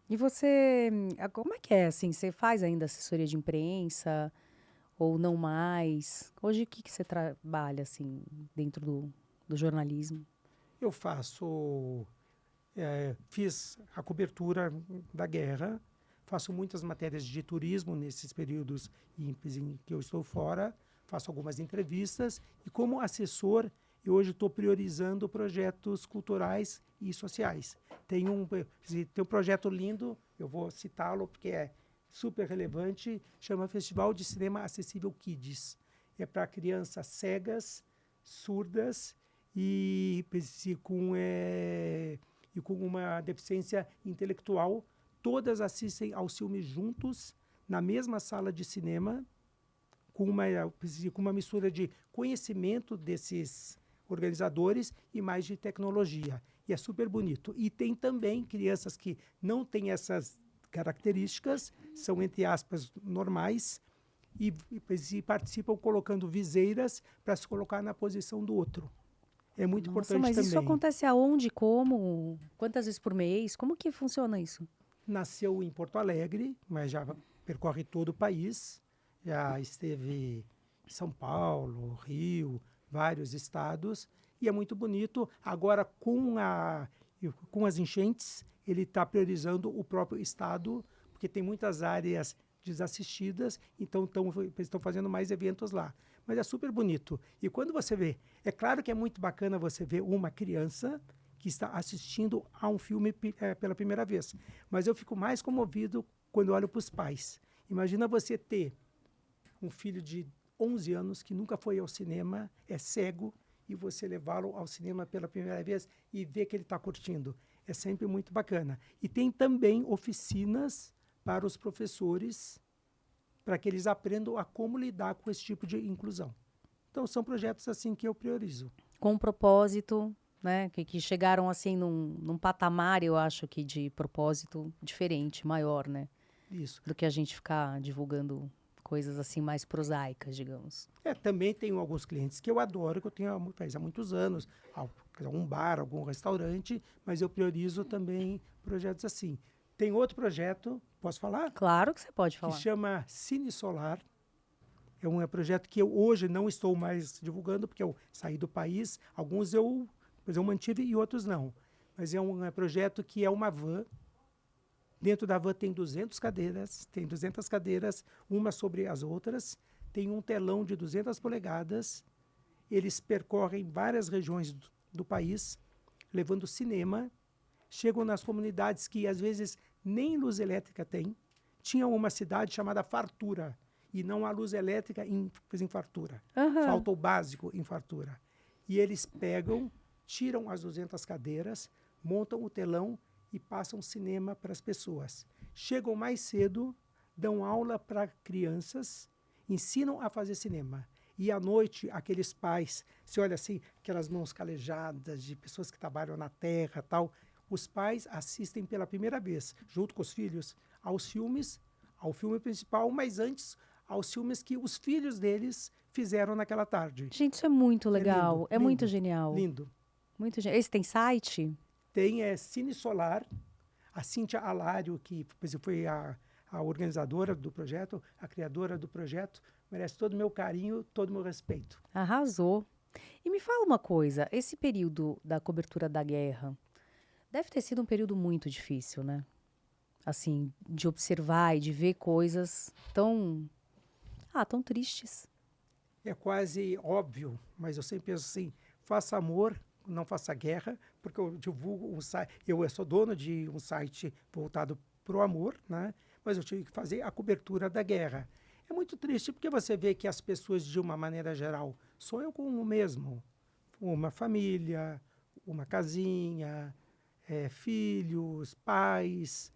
Speaker 1: E você, como é que é, assim, você faz ainda assessoria de imprensa ou não mais? Hoje, o que que você trabalha, assim, dentro do jornalismo?
Speaker 2: Eu fiz a cobertura da guerra, faço muitas matérias de turismo nesses períodos em que eu estou fora, faço algumas entrevistas e como assessor, eu hoje estou priorizando projetos culturais e sociais. Tem um projeto lindo, eu vou citá-lo porque é super relevante, chama Festival de Cinema Acessível Kids. É para crianças cegas, surdas e com uma deficiência intelectual. Todas assistem aos filmes juntos, na mesma sala de cinema, com uma mistura de conhecimento desses organizadores e mais de tecnologia. E é super bonito. E tem também crianças que não têm essas características, são, entre aspas, normais, e participam colocando viseiras para se colocar na posição do outro. É muito
Speaker 1: Nossa,
Speaker 2: importante
Speaker 1: mas
Speaker 2: também.
Speaker 1: isso acontece aonde, como, quantas vezes por mês? Como que funciona isso?
Speaker 2: Nasceu em Porto Alegre, mas já percorre todo o país. Já esteve em São Paulo, Rio, vários estados. E é muito bonito. Agora, com as enchentes, ele está priorizando o próprio estado, porque tem muitas áreas desassistidas, então estão fazendo mais eventos lá. Mas é super bonito. E quando você vê, é claro que é muito bacana você ver uma criança que está assistindo a um filme pela primeira vez. Mas eu fico mais comovido quando olho para os pais. Imagina você ter um filho de 11 anos que nunca foi ao cinema, é cego, e você levá-lo ao cinema pela primeira vez e ver que ele está curtindo. É sempre muito bacana. E tem também oficinas para os professores, para que eles aprendam a como lidar com esse tipo de inclusão. Então, são projetos assim que eu priorizo.
Speaker 1: Com um propósito, né? Que chegaram assim num patamar, eu acho que de propósito diferente, maior, né?
Speaker 2: Isso.
Speaker 1: Do que a gente ficar divulgando coisas assim mais prosaicas, digamos.
Speaker 2: Também tenho alguns clientes que eu adoro, que eu tenho há muitos anos, algum bar, algum restaurante, mas eu priorizo também projetos assim. Tem outro projeto, posso falar?
Speaker 1: Claro que você pode falar.
Speaker 2: Que chama Cine Solar. É um projeto que eu hoje não estou mais divulgando, porque eu saí do país. Alguns eu mantive e outros não. Mas é um projeto que é uma van. Dentro da van tem 200 cadeiras, uma sobre as outras. Tem um telão de 200 polegadas. Eles percorrem várias regiões do país, levando cinema. Chegam nas comunidades que, às vezes, nem luz elétrica tem. Tinha uma cidade chamada Fartura, e não há luz elétrica em Fartura.
Speaker 1: Uhum.
Speaker 2: Falta o básico em Fartura. E eles pegam, tiram as 200 cadeiras, montam o telão e passam cinema para as pessoas. Chegam mais cedo, dão aula para crianças, ensinam a fazer cinema. E à noite, aqueles pais, você olha assim, aquelas mãos calejadas de pessoas que trabalham na terra, tal. Os pais assistem pela primeira vez, junto com os filhos, ao filme principal, mas antes aos filmes que os filhos deles fizeram naquela tarde.
Speaker 1: Gente, isso é muito
Speaker 2: É
Speaker 1: legal.
Speaker 2: lindo,
Speaker 1: É muito
Speaker 2: lindo,
Speaker 1: genial.
Speaker 2: lindo.
Speaker 1: Muito genial. Esse tem site?
Speaker 2: Tem Cine Solar, a Cíntia Alário, que por exemplo, foi a organizadora do projeto, a criadora do projeto, merece todo o meu carinho, todo o meu respeito.
Speaker 1: Arrasou. E me fala uma coisa, esse período da cobertura da guerra deve ter sido um período muito difícil, né? Assim, de observar e de ver coisas tão tristes.
Speaker 2: É quase óbvio, mas eu sempre penso assim, faça amor, não faça guerra, porque eu divulgo um site, eu sou dono de um site voltado para o amor, né? Mas eu tive que fazer a cobertura da guerra. É muito triste porque você vê que as pessoas, de uma maneira geral, sonham com o mesmo. Uma família, uma casinha, filhos, pais,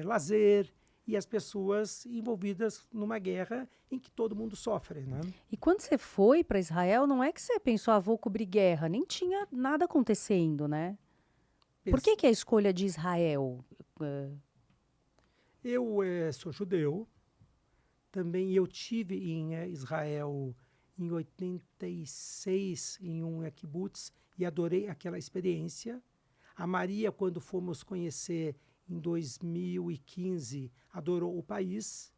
Speaker 2: lazer, e as pessoas envolvidas numa guerra em que todo mundo sofre, né?
Speaker 1: E quando você foi para Israel, não é que você pensou, vou cobrir guerra, nem tinha nada acontecendo, né? Por
Speaker 2: Pens-
Speaker 1: que a escolha de Israel? Eh,
Speaker 2: Eu sou judeu, também eu tive em Israel em 86 em um kibbutz e adorei aquela experiência. A Maria, quando fomos conhecer em 2015, adorou o país.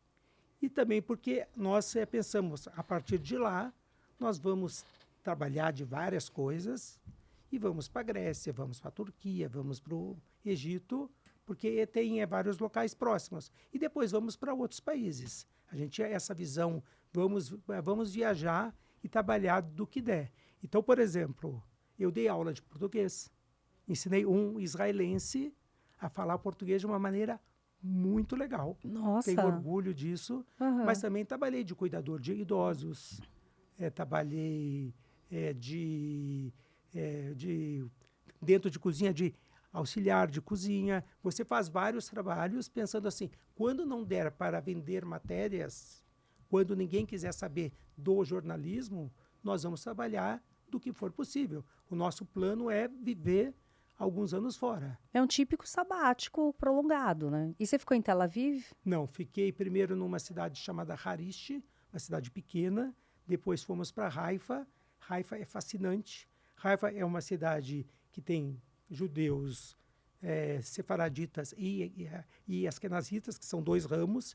Speaker 2: E também porque nós pensamos, a partir de lá, nós vamos trabalhar de várias coisas e vamos para a Grécia, vamos para a Turquia, vamos para o Egito, porque tem vários locais próximos. E depois vamos para outros países. A gente tinha essa visão, vamos viajar e trabalhar do que der. Então, por exemplo, eu dei aula de português, ensinei um israelense a falar português de uma maneira muito legal. Tenho
Speaker 1: Nossa.
Speaker 2: orgulho disso, mas
Speaker 1: Aham.
Speaker 2: também trabalhei de cuidador de idosos, trabalhei de dentro de cozinha, de auxiliar de cozinha. Você faz vários trabalhos pensando assim, quando não der para vender matérias, quando ninguém quiser saber do jornalismo, nós vamos trabalhar do que for possível. O nosso plano é viver alguns anos fora.
Speaker 1: É um típico sabático prolongado, né? E você ficou em Tel Aviv?
Speaker 2: Não, fiquei primeiro numa cidade chamada Harish, uma cidade pequena, depois fomos para Haifa. Haifa é fascinante. Haifa é uma cidade que tem judeus, sefaraditas e askenazitas, que são dois ramos,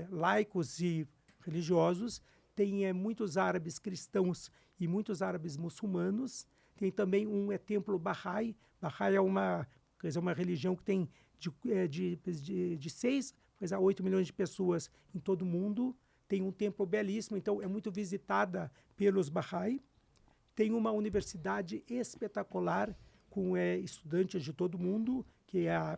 Speaker 2: laicos e religiosos. Tem muitos árabes cristãos e muitos árabes muçulmanos. Tem também um templo Bahá'í. Bahá'í é uma religião que tem de 6 a 8 milhões de pessoas em todo o mundo. Tem um templo belíssimo, então é muito visitada pelos Bahá'í. Tem uma universidade espetacular com estudantes de todo mundo, que é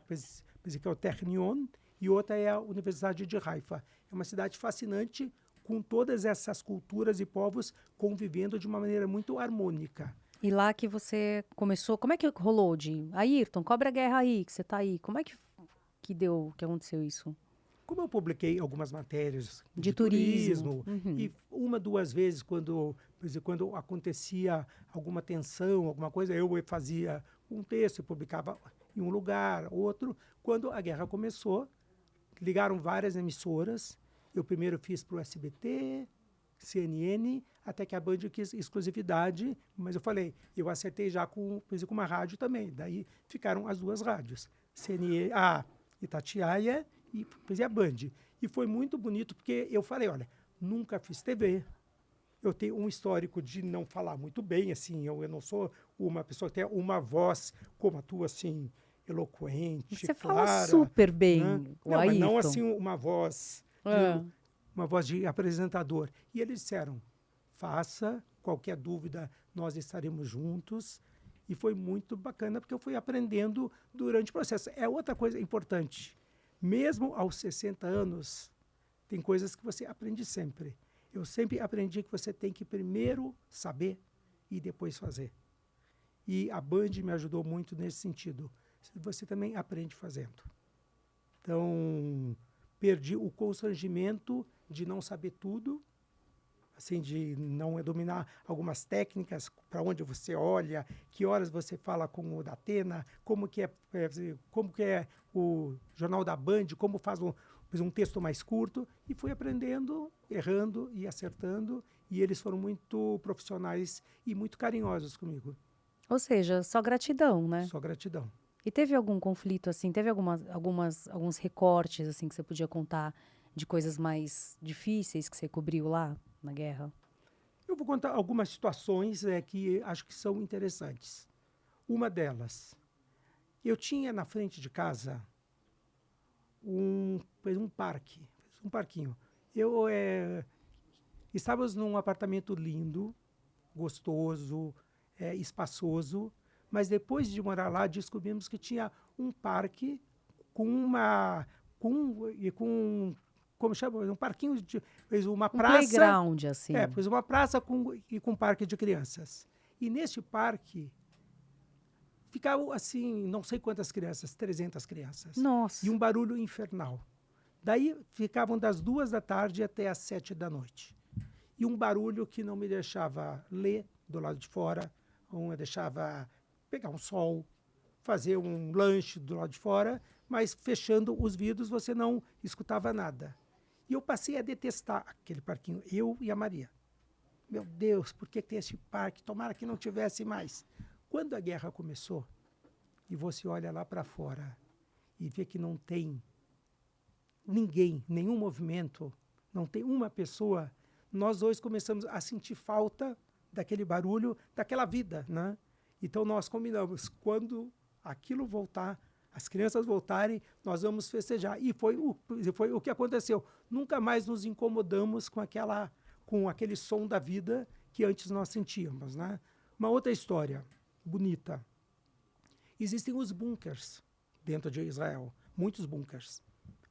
Speaker 2: o Technion, e outra é a Universidade de Haifa. É uma cidade fascinante, com todas essas culturas e povos convivendo de uma maneira muito harmônica.
Speaker 1: E lá que você começou, como é que rolou de Ayrton, cobre a guerra aí, que você tá aí. Como é que aconteceu isso?
Speaker 2: Como eu publiquei algumas matérias
Speaker 1: De
Speaker 2: de
Speaker 1: turismo.
Speaker 2: turismo,
Speaker 1: Uhum.
Speaker 2: e uma, duas vezes, quando acontecia alguma tensão, alguma coisa, eu fazia um texto e publicava em um lugar, outro. Quando a guerra começou, ligaram várias emissoras. Eu primeiro fiz para o SBT, CNN, até que a Band quis exclusividade, mas eu falei, eu acertei já com uma rádio também. Daí ficaram as duas rádios, CNN, a Itatiaia e a Band. E foi muito bonito, porque eu falei, olha, nunca fiz TV, eu tenho um histórico de não falar muito bem, assim, eu não sou uma pessoa que tem uma voz como a tua, assim, eloquente,
Speaker 1: Você fala
Speaker 2: clara,
Speaker 1: super
Speaker 2: né?
Speaker 1: bem, o
Speaker 2: Não, mas não
Speaker 1: Ayrton.
Speaker 2: assim uma voz
Speaker 1: Ah.
Speaker 2: uma voz de apresentador. E eles disseram, faça, qualquer dúvida, nós estaremos juntos. E foi muito bacana, porque eu fui aprendendo durante o processo. É outra coisa importante. Mesmo aos 60 anos, tem coisas que você aprende sempre. Eu sempre aprendi que você tem que primeiro saber e depois fazer. E a Band me ajudou muito nesse sentido. Você também aprende fazendo. Então, perdi o constrangimento de não saber tudo, assim, de não dominar algumas técnicas, para onde você olha, que horas você fala com o Datena, como que é o Jornal da Band, como faz depois um texto mais curto, e fui aprendendo, errando e acertando, e eles foram muito profissionais e muito carinhosos comigo.
Speaker 1: Ou seja, só gratidão, né?
Speaker 2: Só gratidão.
Speaker 1: E teve algum conflito, assim, teve alguns recortes, assim, que você podia contar de coisas mais difíceis que você cobriu lá na guerra?
Speaker 2: Eu vou contar algumas situações que acho que são interessantes. Uma delas, eu tinha na frente de casa um parque, um parquinho. Estávamos num apartamento lindo, gostoso, espaçoso, mas depois de morar lá descobrimos que tinha um parque com como chama, um parquinho uma
Speaker 1: Um
Speaker 2: praça,
Speaker 1: playground, assim.
Speaker 2: pois uma praça com parque de crianças. E neste parque ficavam assim, não sei quantas crianças, 300 crianças. E um
Speaker 1: Nossa.
Speaker 2: barulho infernal. Daí ficavam das 2 da tarde até as 7 da noite. E um barulho que não me deixava ler do lado de fora, não me deixava pegar um sol, fazer um lanche do lado de fora, mas fechando os vidros você não escutava nada. E eu passei a detestar aquele parquinho, eu e a Maria. Meu Deus, por que tem esse parque? Tomara que não tivesse mais. Quando a guerra começou, e você olha lá para fora e vê que não tem ninguém, nenhum movimento, não tem uma pessoa, nós dois começamos a sentir falta daquele barulho, daquela vida, né? Então nós combinamos, quando aquilo voltar, as crianças voltarem, nós vamos festejar. E foi o que aconteceu. Nunca mais nos incomodamos com aquele som da vida que antes nós sentíamos, né? Uma outra história bonita. Existem os bunkers dentro de Israel, muitos bunkers,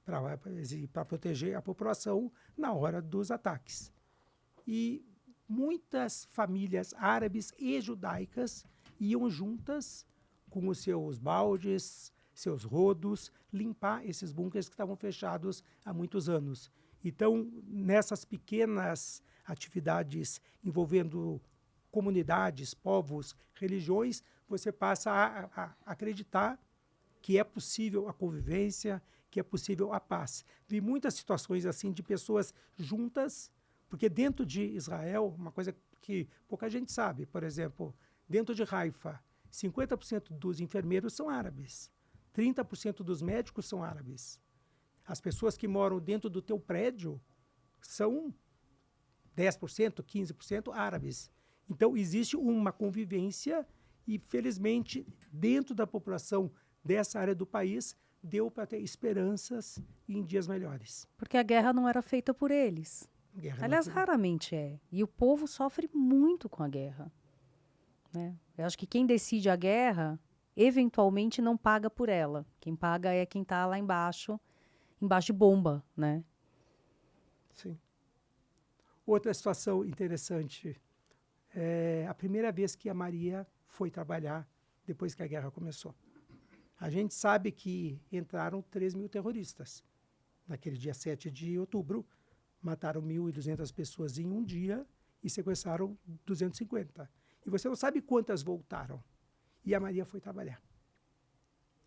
Speaker 2: para proteger a população na hora dos ataques. E muitas famílias árabes e judaicas iam juntas com os seus baldes, seus rodos, limpar esses bunkers que estavam fechados há muitos anos. Então, nessas pequenas atividades envolvendo comunidades, povos, religiões, você passa a acreditar que é possível a convivência, que é possível a paz. Vi muitas situações assim de pessoas juntas, porque dentro de Israel, uma coisa que pouca gente sabe, por exemplo, dentro de Haifa, 50% dos enfermeiros são árabes, 30% dos médicos são árabes. As pessoas que moram dentro do teu prédio são 10%, 15% árabes. Então, existe uma convivência e, felizmente, dentro da população dessa área do país, deu para ter esperanças em dias melhores.
Speaker 1: Porque a guerra não era feita por eles. Aliás, raramente é. E o povo sofre muito com a guerra, né? Eu acho que quem decide a guerra, eventualmente não paga por ela. Quem paga é quem está lá embaixo de bomba, né?
Speaker 2: Sim. Outra situação interessante é a primeira vez que a Maria foi trabalhar depois que a guerra começou. A gente sabe que entraram 3.000 terroristas. Naquele dia 7 de outubro, mataram 1.200 pessoas em um dia e sequestraram 250. E você não sabe quantas voltaram. E a Maria foi trabalhar.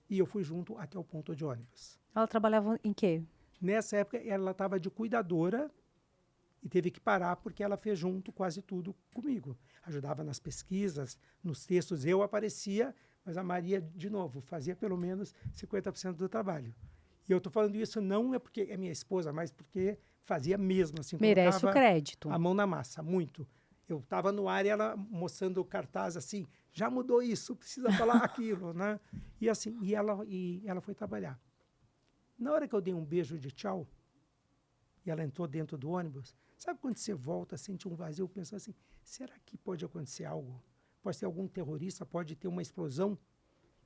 Speaker 2: E eu fui junto até o ponto de ônibus.
Speaker 1: Ela trabalhava em quê?
Speaker 2: Nessa época, ela estava de cuidadora e teve que parar porque ela fez junto quase tudo comigo. Ajudava nas pesquisas, nos textos. Eu aparecia, mas a Maria, de novo, fazia pelo menos 50% do trabalho. E eu estou falando isso não é porque é minha esposa, mas porque fazia mesmo. Assim,
Speaker 1: Merece o crédito.
Speaker 2: A mão na massa, muito. Eu estava no ar e ela mostrando o cartaz assim, já mudou isso, precisa falar aquilo, né? E assim, e ela foi trabalhar. Na hora que eu dei um beijo de tchau, e ela entrou dentro do ônibus, sabe quando você volta, sente um vazio, pensa assim, será que pode acontecer algo? Pode ter algum terrorista, pode ter uma explosão?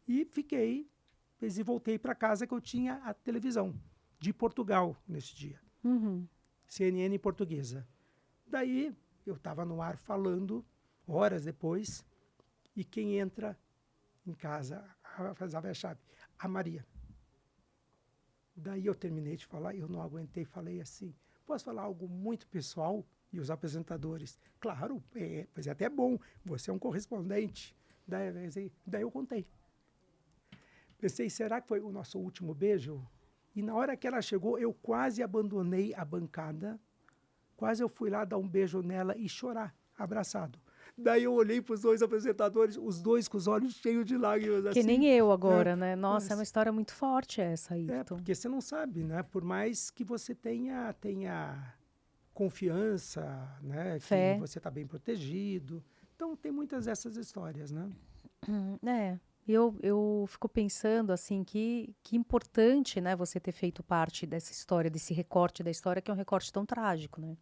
Speaker 2: E fiquei, e voltei para casa que eu tinha a televisão de Portugal nesse dia.
Speaker 1: Uhum.
Speaker 2: CNN portuguesa. Daí eu estava no ar falando, horas depois, e quem entra em casa, fazia a chave, a Maria. Daí eu terminei de falar, eu não aguentei, falei assim, posso falar algo muito pessoal? E os apresentadores, claro, pois é até bom, você é um correspondente. Daí eu contei. Pensei, será que foi o nosso último beijo? E na hora que ela chegou, eu quase abandonei a bancada, quase eu fui lá dar um beijo nela e chorar, abraçado. Daí eu olhei para os dois apresentadores, os dois com os olhos cheios de lágrimas,
Speaker 1: Que nem
Speaker 2: assim.
Speaker 1: eu
Speaker 2: Né?
Speaker 1: agora, né? Nossa, é uma
Speaker 2: Mas,
Speaker 1: história muito forte essa, Ayrton.
Speaker 2: porque você não sabe, né? Por mais que você tenha confiança, né? Que
Speaker 1: Fé.
Speaker 2: você está bem protegido. Então, tem muitas dessas histórias, né?
Speaker 1: É. Eu fico pensando, assim, que importante, né, você ter feito parte dessa história, desse recorte da história, que é um recorte tão trágico, né?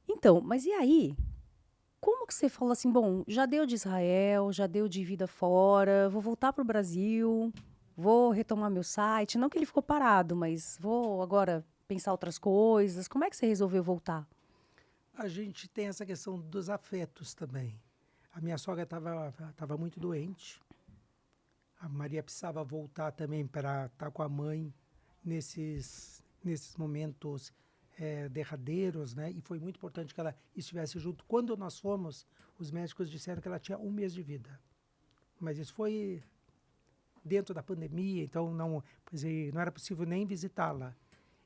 Speaker 1: Então, mas e aí? Como que você falou assim, bom, já deu de Israel, já deu de vida fora, vou voltar para o Brasil, vou retomar meu site. Não que ele ficou parado, mas vou agora pensar outras coisas. Como é que você resolveu voltar?
Speaker 2: A gente tem essa questão dos afetos também. A minha sogra estava muito doente. A Maria precisava voltar também para estar com a mãe nesses momentos derradeiros, né? E foi muito importante que ela estivesse junto. Quando nós fomos, os médicos disseram que ela tinha 1 mês de vida. Mas isso foi dentro da pandemia, então não era possível nem visitá-la.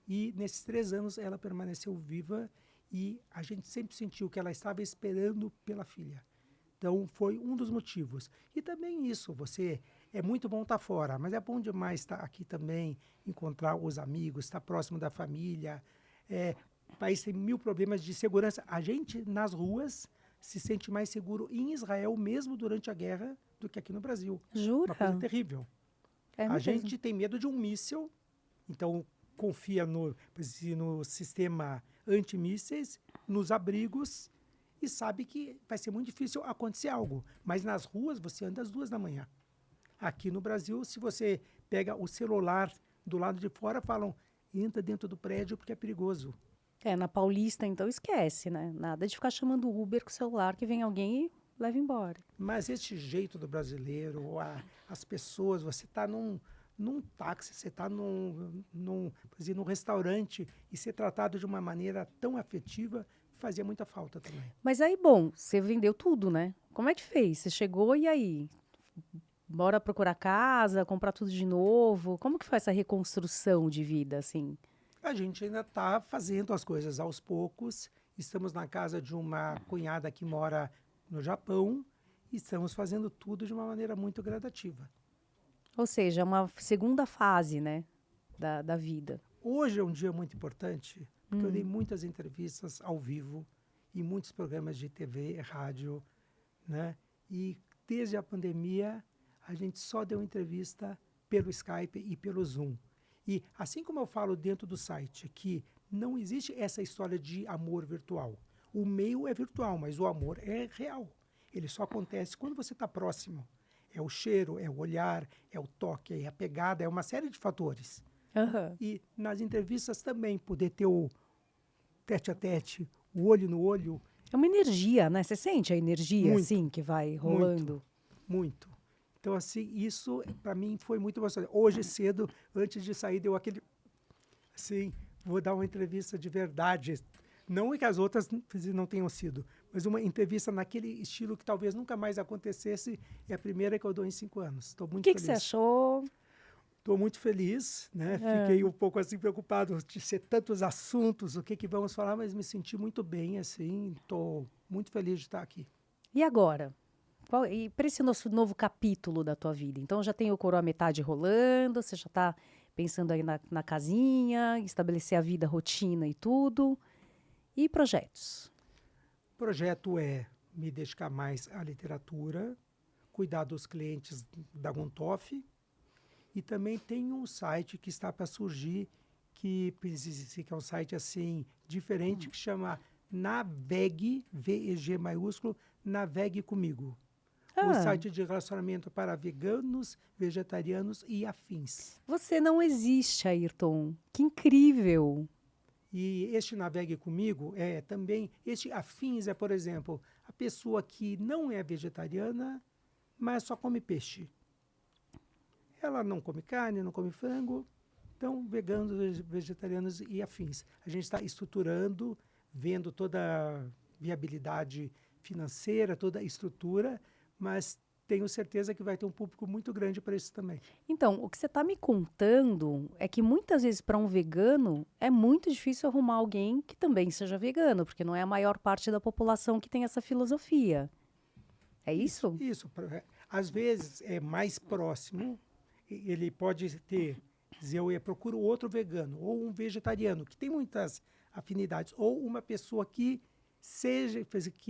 Speaker 2: E nesses 3 anos ela permaneceu viva e a gente sempre sentiu que ela estava esperando pela filha. Então foi um dos motivos. E também isso, é muito bom estar fora, mas é bom demais estar aqui também, encontrar os amigos, estar próximo da família. O país tem 1000 problemas de segurança. A gente, nas ruas, se sente mais seguro em Israel, mesmo durante a guerra, do que aqui no Brasil. Uma coisa
Speaker 1: Jura?
Speaker 2: terrível.
Speaker 1: É
Speaker 2: A
Speaker 1: mesmo.
Speaker 2: gente tem medo de um míssil, então confia no sistema antimísseis, nos abrigos, e sabe que vai ser muito difícil acontecer algo. Mas nas ruas você anda às 2 da manhã. Aqui no Brasil, se você pega o celular do lado de fora, falam, entra dentro do prédio porque é perigoso.
Speaker 1: É, na Paulista, então esquece, né? Nada de ficar chamando o Uber com o celular que vem alguém e leva embora.
Speaker 2: Mas esse jeito do brasileiro, as pessoas, você está num táxi, você está por exemplo, num restaurante e ser tratado de uma maneira tão afetiva, fazia muita falta também.
Speaker 1: Mas aí, bom, você vendeu tudo, né? Como é que fez? Você chegou e aí? Bora procurar casa, comprar tudo de novo? Como que foi essa reconstrução de vida, assim?
Speaker 2: A gente ainda está fazendo as coisas aos poucos. Estamos na casa de uma cunhada que mora no Japão e estamos fazendo tudo de uma maneira muito gradativa.
Speaker 1: Ou seja, uma segunda fase, né, da vida.
Speaker 2: Hoje é um dia muito importante, porque eu dei muitas entrevistas ao vivo em muitos programas de TV, rádio, né? E desde a pandemia, a gente só deu entrevista pelo Skype e pelo Zoom. E assim como eu falo dentro do site que não existe essa história de amor virtual. O meio é virtual, mas o amor é real. Ele só acontece quando você está próximo. É o cheiro, é o olhar, é o toque, é a pegada, é uma série de fatores.
Speaker 1: Aham.
Speaker 2: E nas entrevistas também, poder ter o tete a tete, o olho no olho,
Speaker 1: É uma energia, né? Você sente a energia,
Speaker 2: muito,
Speaker 1: assim, que vai
Speaker 2: muito,
Speaker 1: rolando?
Speaker 2: muito. Então, assim, isso para mim foi muito emocionante. Hoje cedo, antes de sair, deu aquele, assim, vou dar uma entrevista de verdade. Não que as outras não tenham sido, mas uma entrevista naquele estilo que talvez nunca mais acontecesse. É a primeira que eu dou em 5 anos. Estou
Speaker 1: O
Speaker 2: muito
Speaker 1: que que
Speaker 2: feliz.
Speaker 1: você achou?
Speaker 2: Estou muito feliz, né?
Speaker 1: É.
Speaker 2: Fiquei um pouco assim preocupado de ser tantos assuntos, o que que vamos falar, mas me senti muito bem, assim. Estou muito feliz de estar aqui.
Speaker 1: E agora? E para esse nosso novo capítulo da tua vida? Então já tem o Coroa Metade rolando, você já está pensando aí na casinha, estabelecer a vida, a rotina e tudo. E projetos?
Speaker 2: O projeto é me dedicar mais à literatura, cuidar dos clientes da Gontoff, e também tem um site que está para surgir, que é um site assim diferente, que chama Navegue, VEG maiúsculo, Navegue Comigo. Um
Speaker 1: Ah,
Speaker 2: site de relacionamento para veganos, vegetarianos e afins.
Speaker 1: você não existe, Ayrton. Que incrível!
Speaker 2: E este Navegue Comigo é também, este afins é, por exemplo, a pessoa que não é vegetariana, mas só come peixe. Ela não come carne, não come frango, então veganos, vegetarianos e afins. A gente está estruturando, vendo toda a viabilidade financeira, toda a estrutura, mas tenho certeza que vai ter um público muito grande para isso também.
Speaker 1: Então, o que você está me contando é que muitas vezes para um vegano é muito difícil arrumar alguém que também seja vegano, porque não é a maior parte da população que tem essa filosofia. É isso?
Speaker 2: Isso. Às vezes é mais próximo, ele pode ter, dizer, eu procuro outro vegano ou um vegetariano, que tem muitas afinidades, ou uma pessoa que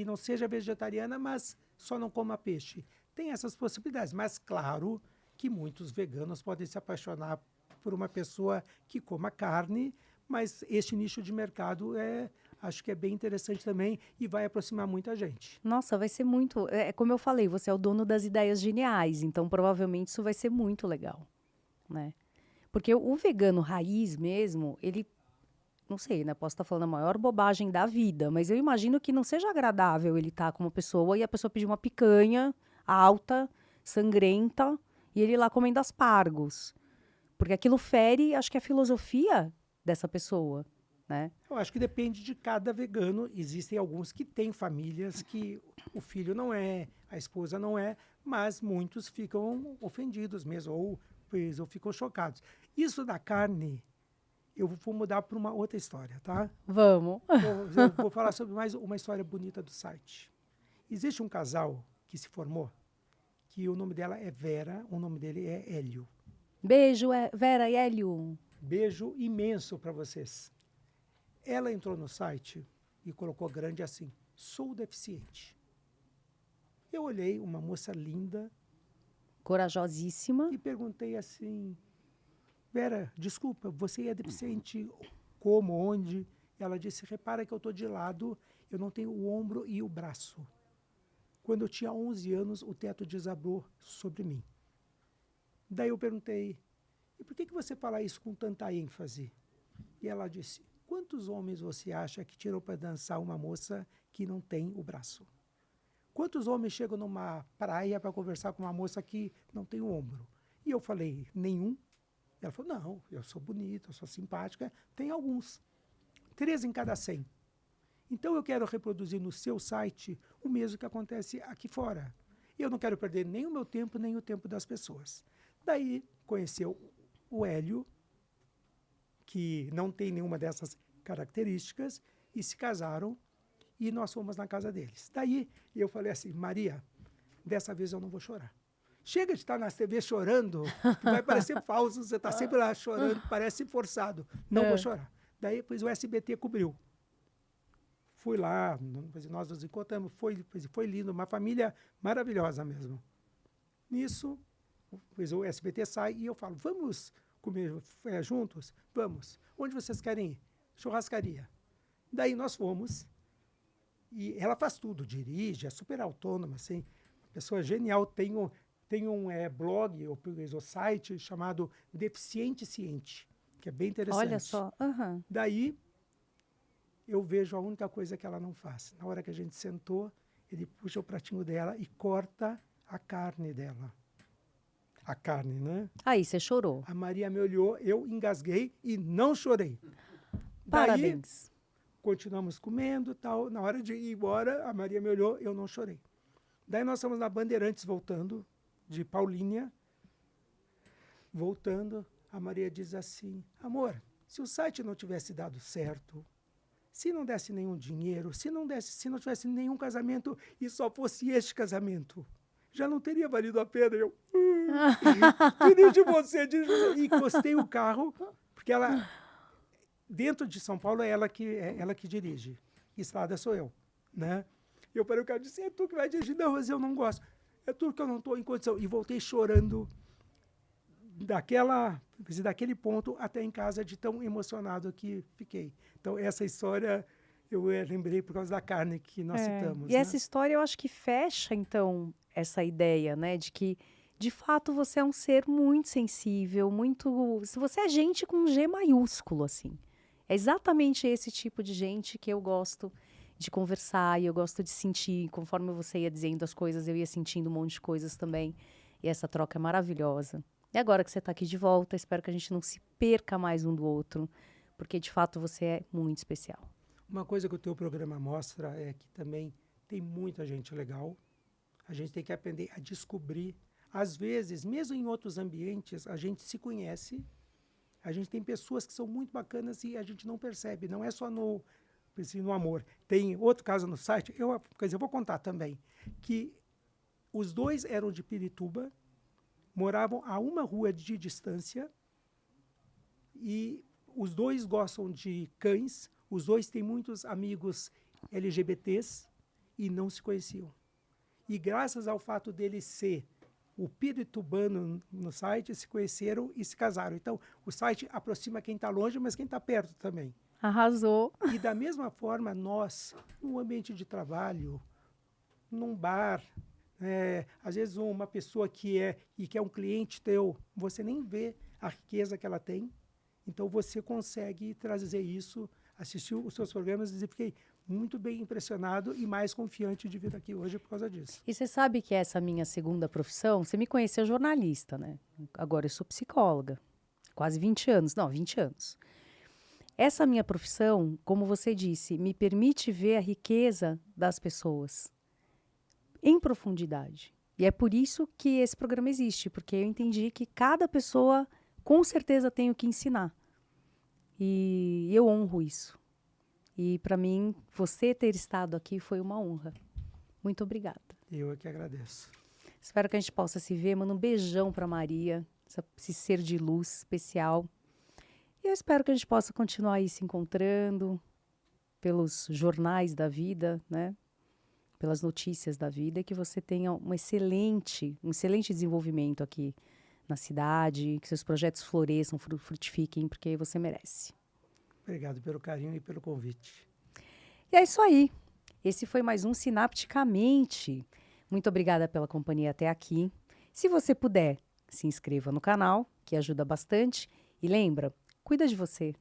Speaker 2: não seja vegetariana, mas só não coma peixe. Tem essas possibilidades, mas claro que muitos veganos podem se apaixonar por uma pessoa que coma carne, mas este nicho de mercado acho que é bem interessante também e vai aproximar muita gente.
Speaker 1: Nossa, vai ser muito. É como eu falei, você é o dono das ideias geniais, então provavelmente isso vai ser muito legal, né? Porque o vegano raiz mesmo, ele, não sei, né? Posso estar falando a maior bobagem da vida, mas eu imagino que não seja agradável ele estar com uma pessoa e a pessoa pedir uma picanha alta, sangrenta, e ele lá comendo aspargos. Porque aquilo fere, acho que a filosofia dessa pessoa, né?
Speaker 2: Eu acho que depende de cada vegano. Existem alguns que têm famílias que o filho não é, a esposa não é, mas muitos ficam ofendidos mesmo, ou ficam chocados. Isso da carne, eu vou mudar para uma outra história, tá?
Speaker 1: Vamos.
Speaker 2: Eu vou falar sobre mais uma história bonita do site. Existe um casal que se formou, que o nome dela é Vera, o nome dele é Hélio.
Speaker 1: Beijo, Vera e Hélio.
Speaker 2: Beijo imenso para vocês. Ela entrou no site e colocou grande assim, sou deficiente. Eu olhei uma moça linda
Speaker 1: Corajosíssima.
Speaker 2: e perguntei assim, Vera, desculpa, você é deficiente como, onde? Ela disse, repara que eu estou de lado, eu não tenho o ombro e o braço. Quando eu tinha 11 anos, o teto desabou sobre mim. Daí eu perguntei, e por que você fala isso com tanta ênfase? E ela disse, quantos homens você acha que tirou para dançar uma moça que não tem o braço? Quantos homens chegam numa praia para conversar com uma moça que não tem o ombro? E eu falei, nenhum. Ela falou, não, eu sou bonita, eu sou simpática. Tem alguns. 3 em cada 100. Então eu quero reproduzir no seu site o mesmo que acontece aqui fora. Eu não quero perder nem o meu tempo, nem o tempo das pessoas. Daí conheceu o Hélio, que não tem nenhuma dessas características, e se casaram, e nós fomos na casa deles. Daí eu falei assim, Maria, dessa vez eu não vou chorar. Chega de estar na TV chorando, que vai parecer falso, você está sempre lá chorando, parece forçado. Não vou chorar. Daí depois o SBT cobriu. Fui lá, nós nos encontramos, foi lindo, uma família maravilhosa mesmo. Nisso, pois o SBT sai e eu falo, vamos comer juntos? Vamos. Onde vocês querem ir? Churrascaria. Daí nós fomos, e ela faz tudo, dirige, é super autônoma, assim, pessoa genial, tem um blog, o site chamado Deficiente Ciente, que é bem interessante.
Speaker 1: Olha só. Uhum.
Speaker 2: Daí, eu vejo a única coisa que ela não faz. Na hora que a gente sentou, ele puxa o pratinho dela e corta a carne dela. A carne, né?
Speaker 1: Aí, você chorou.
Speaker 2: A Maria me olhou, eu engasguei e não chorei.
Speaker 1: Parabéns.
Speaker 2: Daí, continuamos comendo, tal. Na hora de ir embora, a Maria me olhou, eu não chorei. Daí nós estamos na Bandeirantes voltando, de Paulínia. Voltando, a Maria diz assim, amor, se o site não tivesse dado certo, se não desse nenhum dinheiro, se não tivesse nenhum casamento e só fosse este casamento, já não teria valido a pena. Eu, de você, e encostei o carro, porque ela, dentro de São Paulo, é ela que dirige. Estrada sou eu, né? Eu parei o carro e disse, é tu que vai dirigir? Não, mas eu não gosto. É tu que eu não estou em condição. E voltei chorando daquele ponto até em casa, de tão emocionado que fiquei. Então, essa história eu lembrei por causa da carne que nós citamos.
Speaker 1: E essa história eu acho que fecha, então, essa ideia, né, de que, de fato, você é um ser muito sensível, muito... Você é gente com um G maiúsculo, assim. É exatamente esse tipo de gente que eu gosto de conversar e eu gosto de sentir. Conforme você ia dizendo as coisas, eu ia sentindo um monte de coisas também. E essa troca é maravilhosa. E agora que você está aqui de volta, espero que a gente não se perca mais um do outro, porque, de fato, você é muito especial.
Speaker 2: Uma coisa que o teu programa mostra é que também tem muita gente legal, A gente tem que aprender a descobrir. Às vezes, mesmo em outros ambientes, a gente se conhece. A gente tem pessoas que são muito bacanas e a gente não percebe. Não é só no amor. Tem outro caso no site, eu vou contar também, que os dois eram de Pirituba, moravam a uma rua de distância e os dois gostam de cães, os dois têm muitos amigos LGBTs e não se conheciam. E graças ao fato dele ser o piritubano no site, se conheceram e se casaram. Então, o site aproxima quem está longe, mas quem está perto também.
Speaker 1: Arrasou.
Speaker 2: E da mesma forma, nós, no ambiente de trabalho, num bar, às vezes uma pessoa que é um cliente teu, você nem vê a riqueza que ela tem, então você consegue trazer isso, assistir os seus programas e dizer, fiquei muito bem impressionado e mais confiante de vir aqui hoje por causa disso.
Speaker 1: E você sabe que essa minha segunda profissão, você me conheceu jornalista, né? Agora eu sou psicóloga, quase 20 anos, não, 20 anos. Essa minha profissão, como você disse, me permite ver a riqueza das pessoas em profundidade. E é por isso que esse programa existe, porque eu entendi que cada pessoa, com certeza, tem o que ensinar. E eu honro isso. E, para mim, você ter estado aqui foi uma honra. Muito obrigada.
Speaker 2: Eu é que agradeço.
Speaker 1: Espero que a gente possa se ver. Manda um beijão para Maria, esse ser de luz especial. E eu espero que a gente possa continuar aí se encontrando pelos jornais da vida, né? Pelas notícias da vida, e que você tenha um excelente desenvolvimento aqui na cidade, que seus projetos floresçam, frutifiquem, porque você merece.
Speaker 2: Obrigado pelo carinho e pelo convite.
Speaker 1: E é isso aí. Esse foi mais um Sinapticamente. Muito obrigada pela companhia até aqui. Se você puder, se inscreva no canal, que ajuda bastante. E lembra, cuida de você.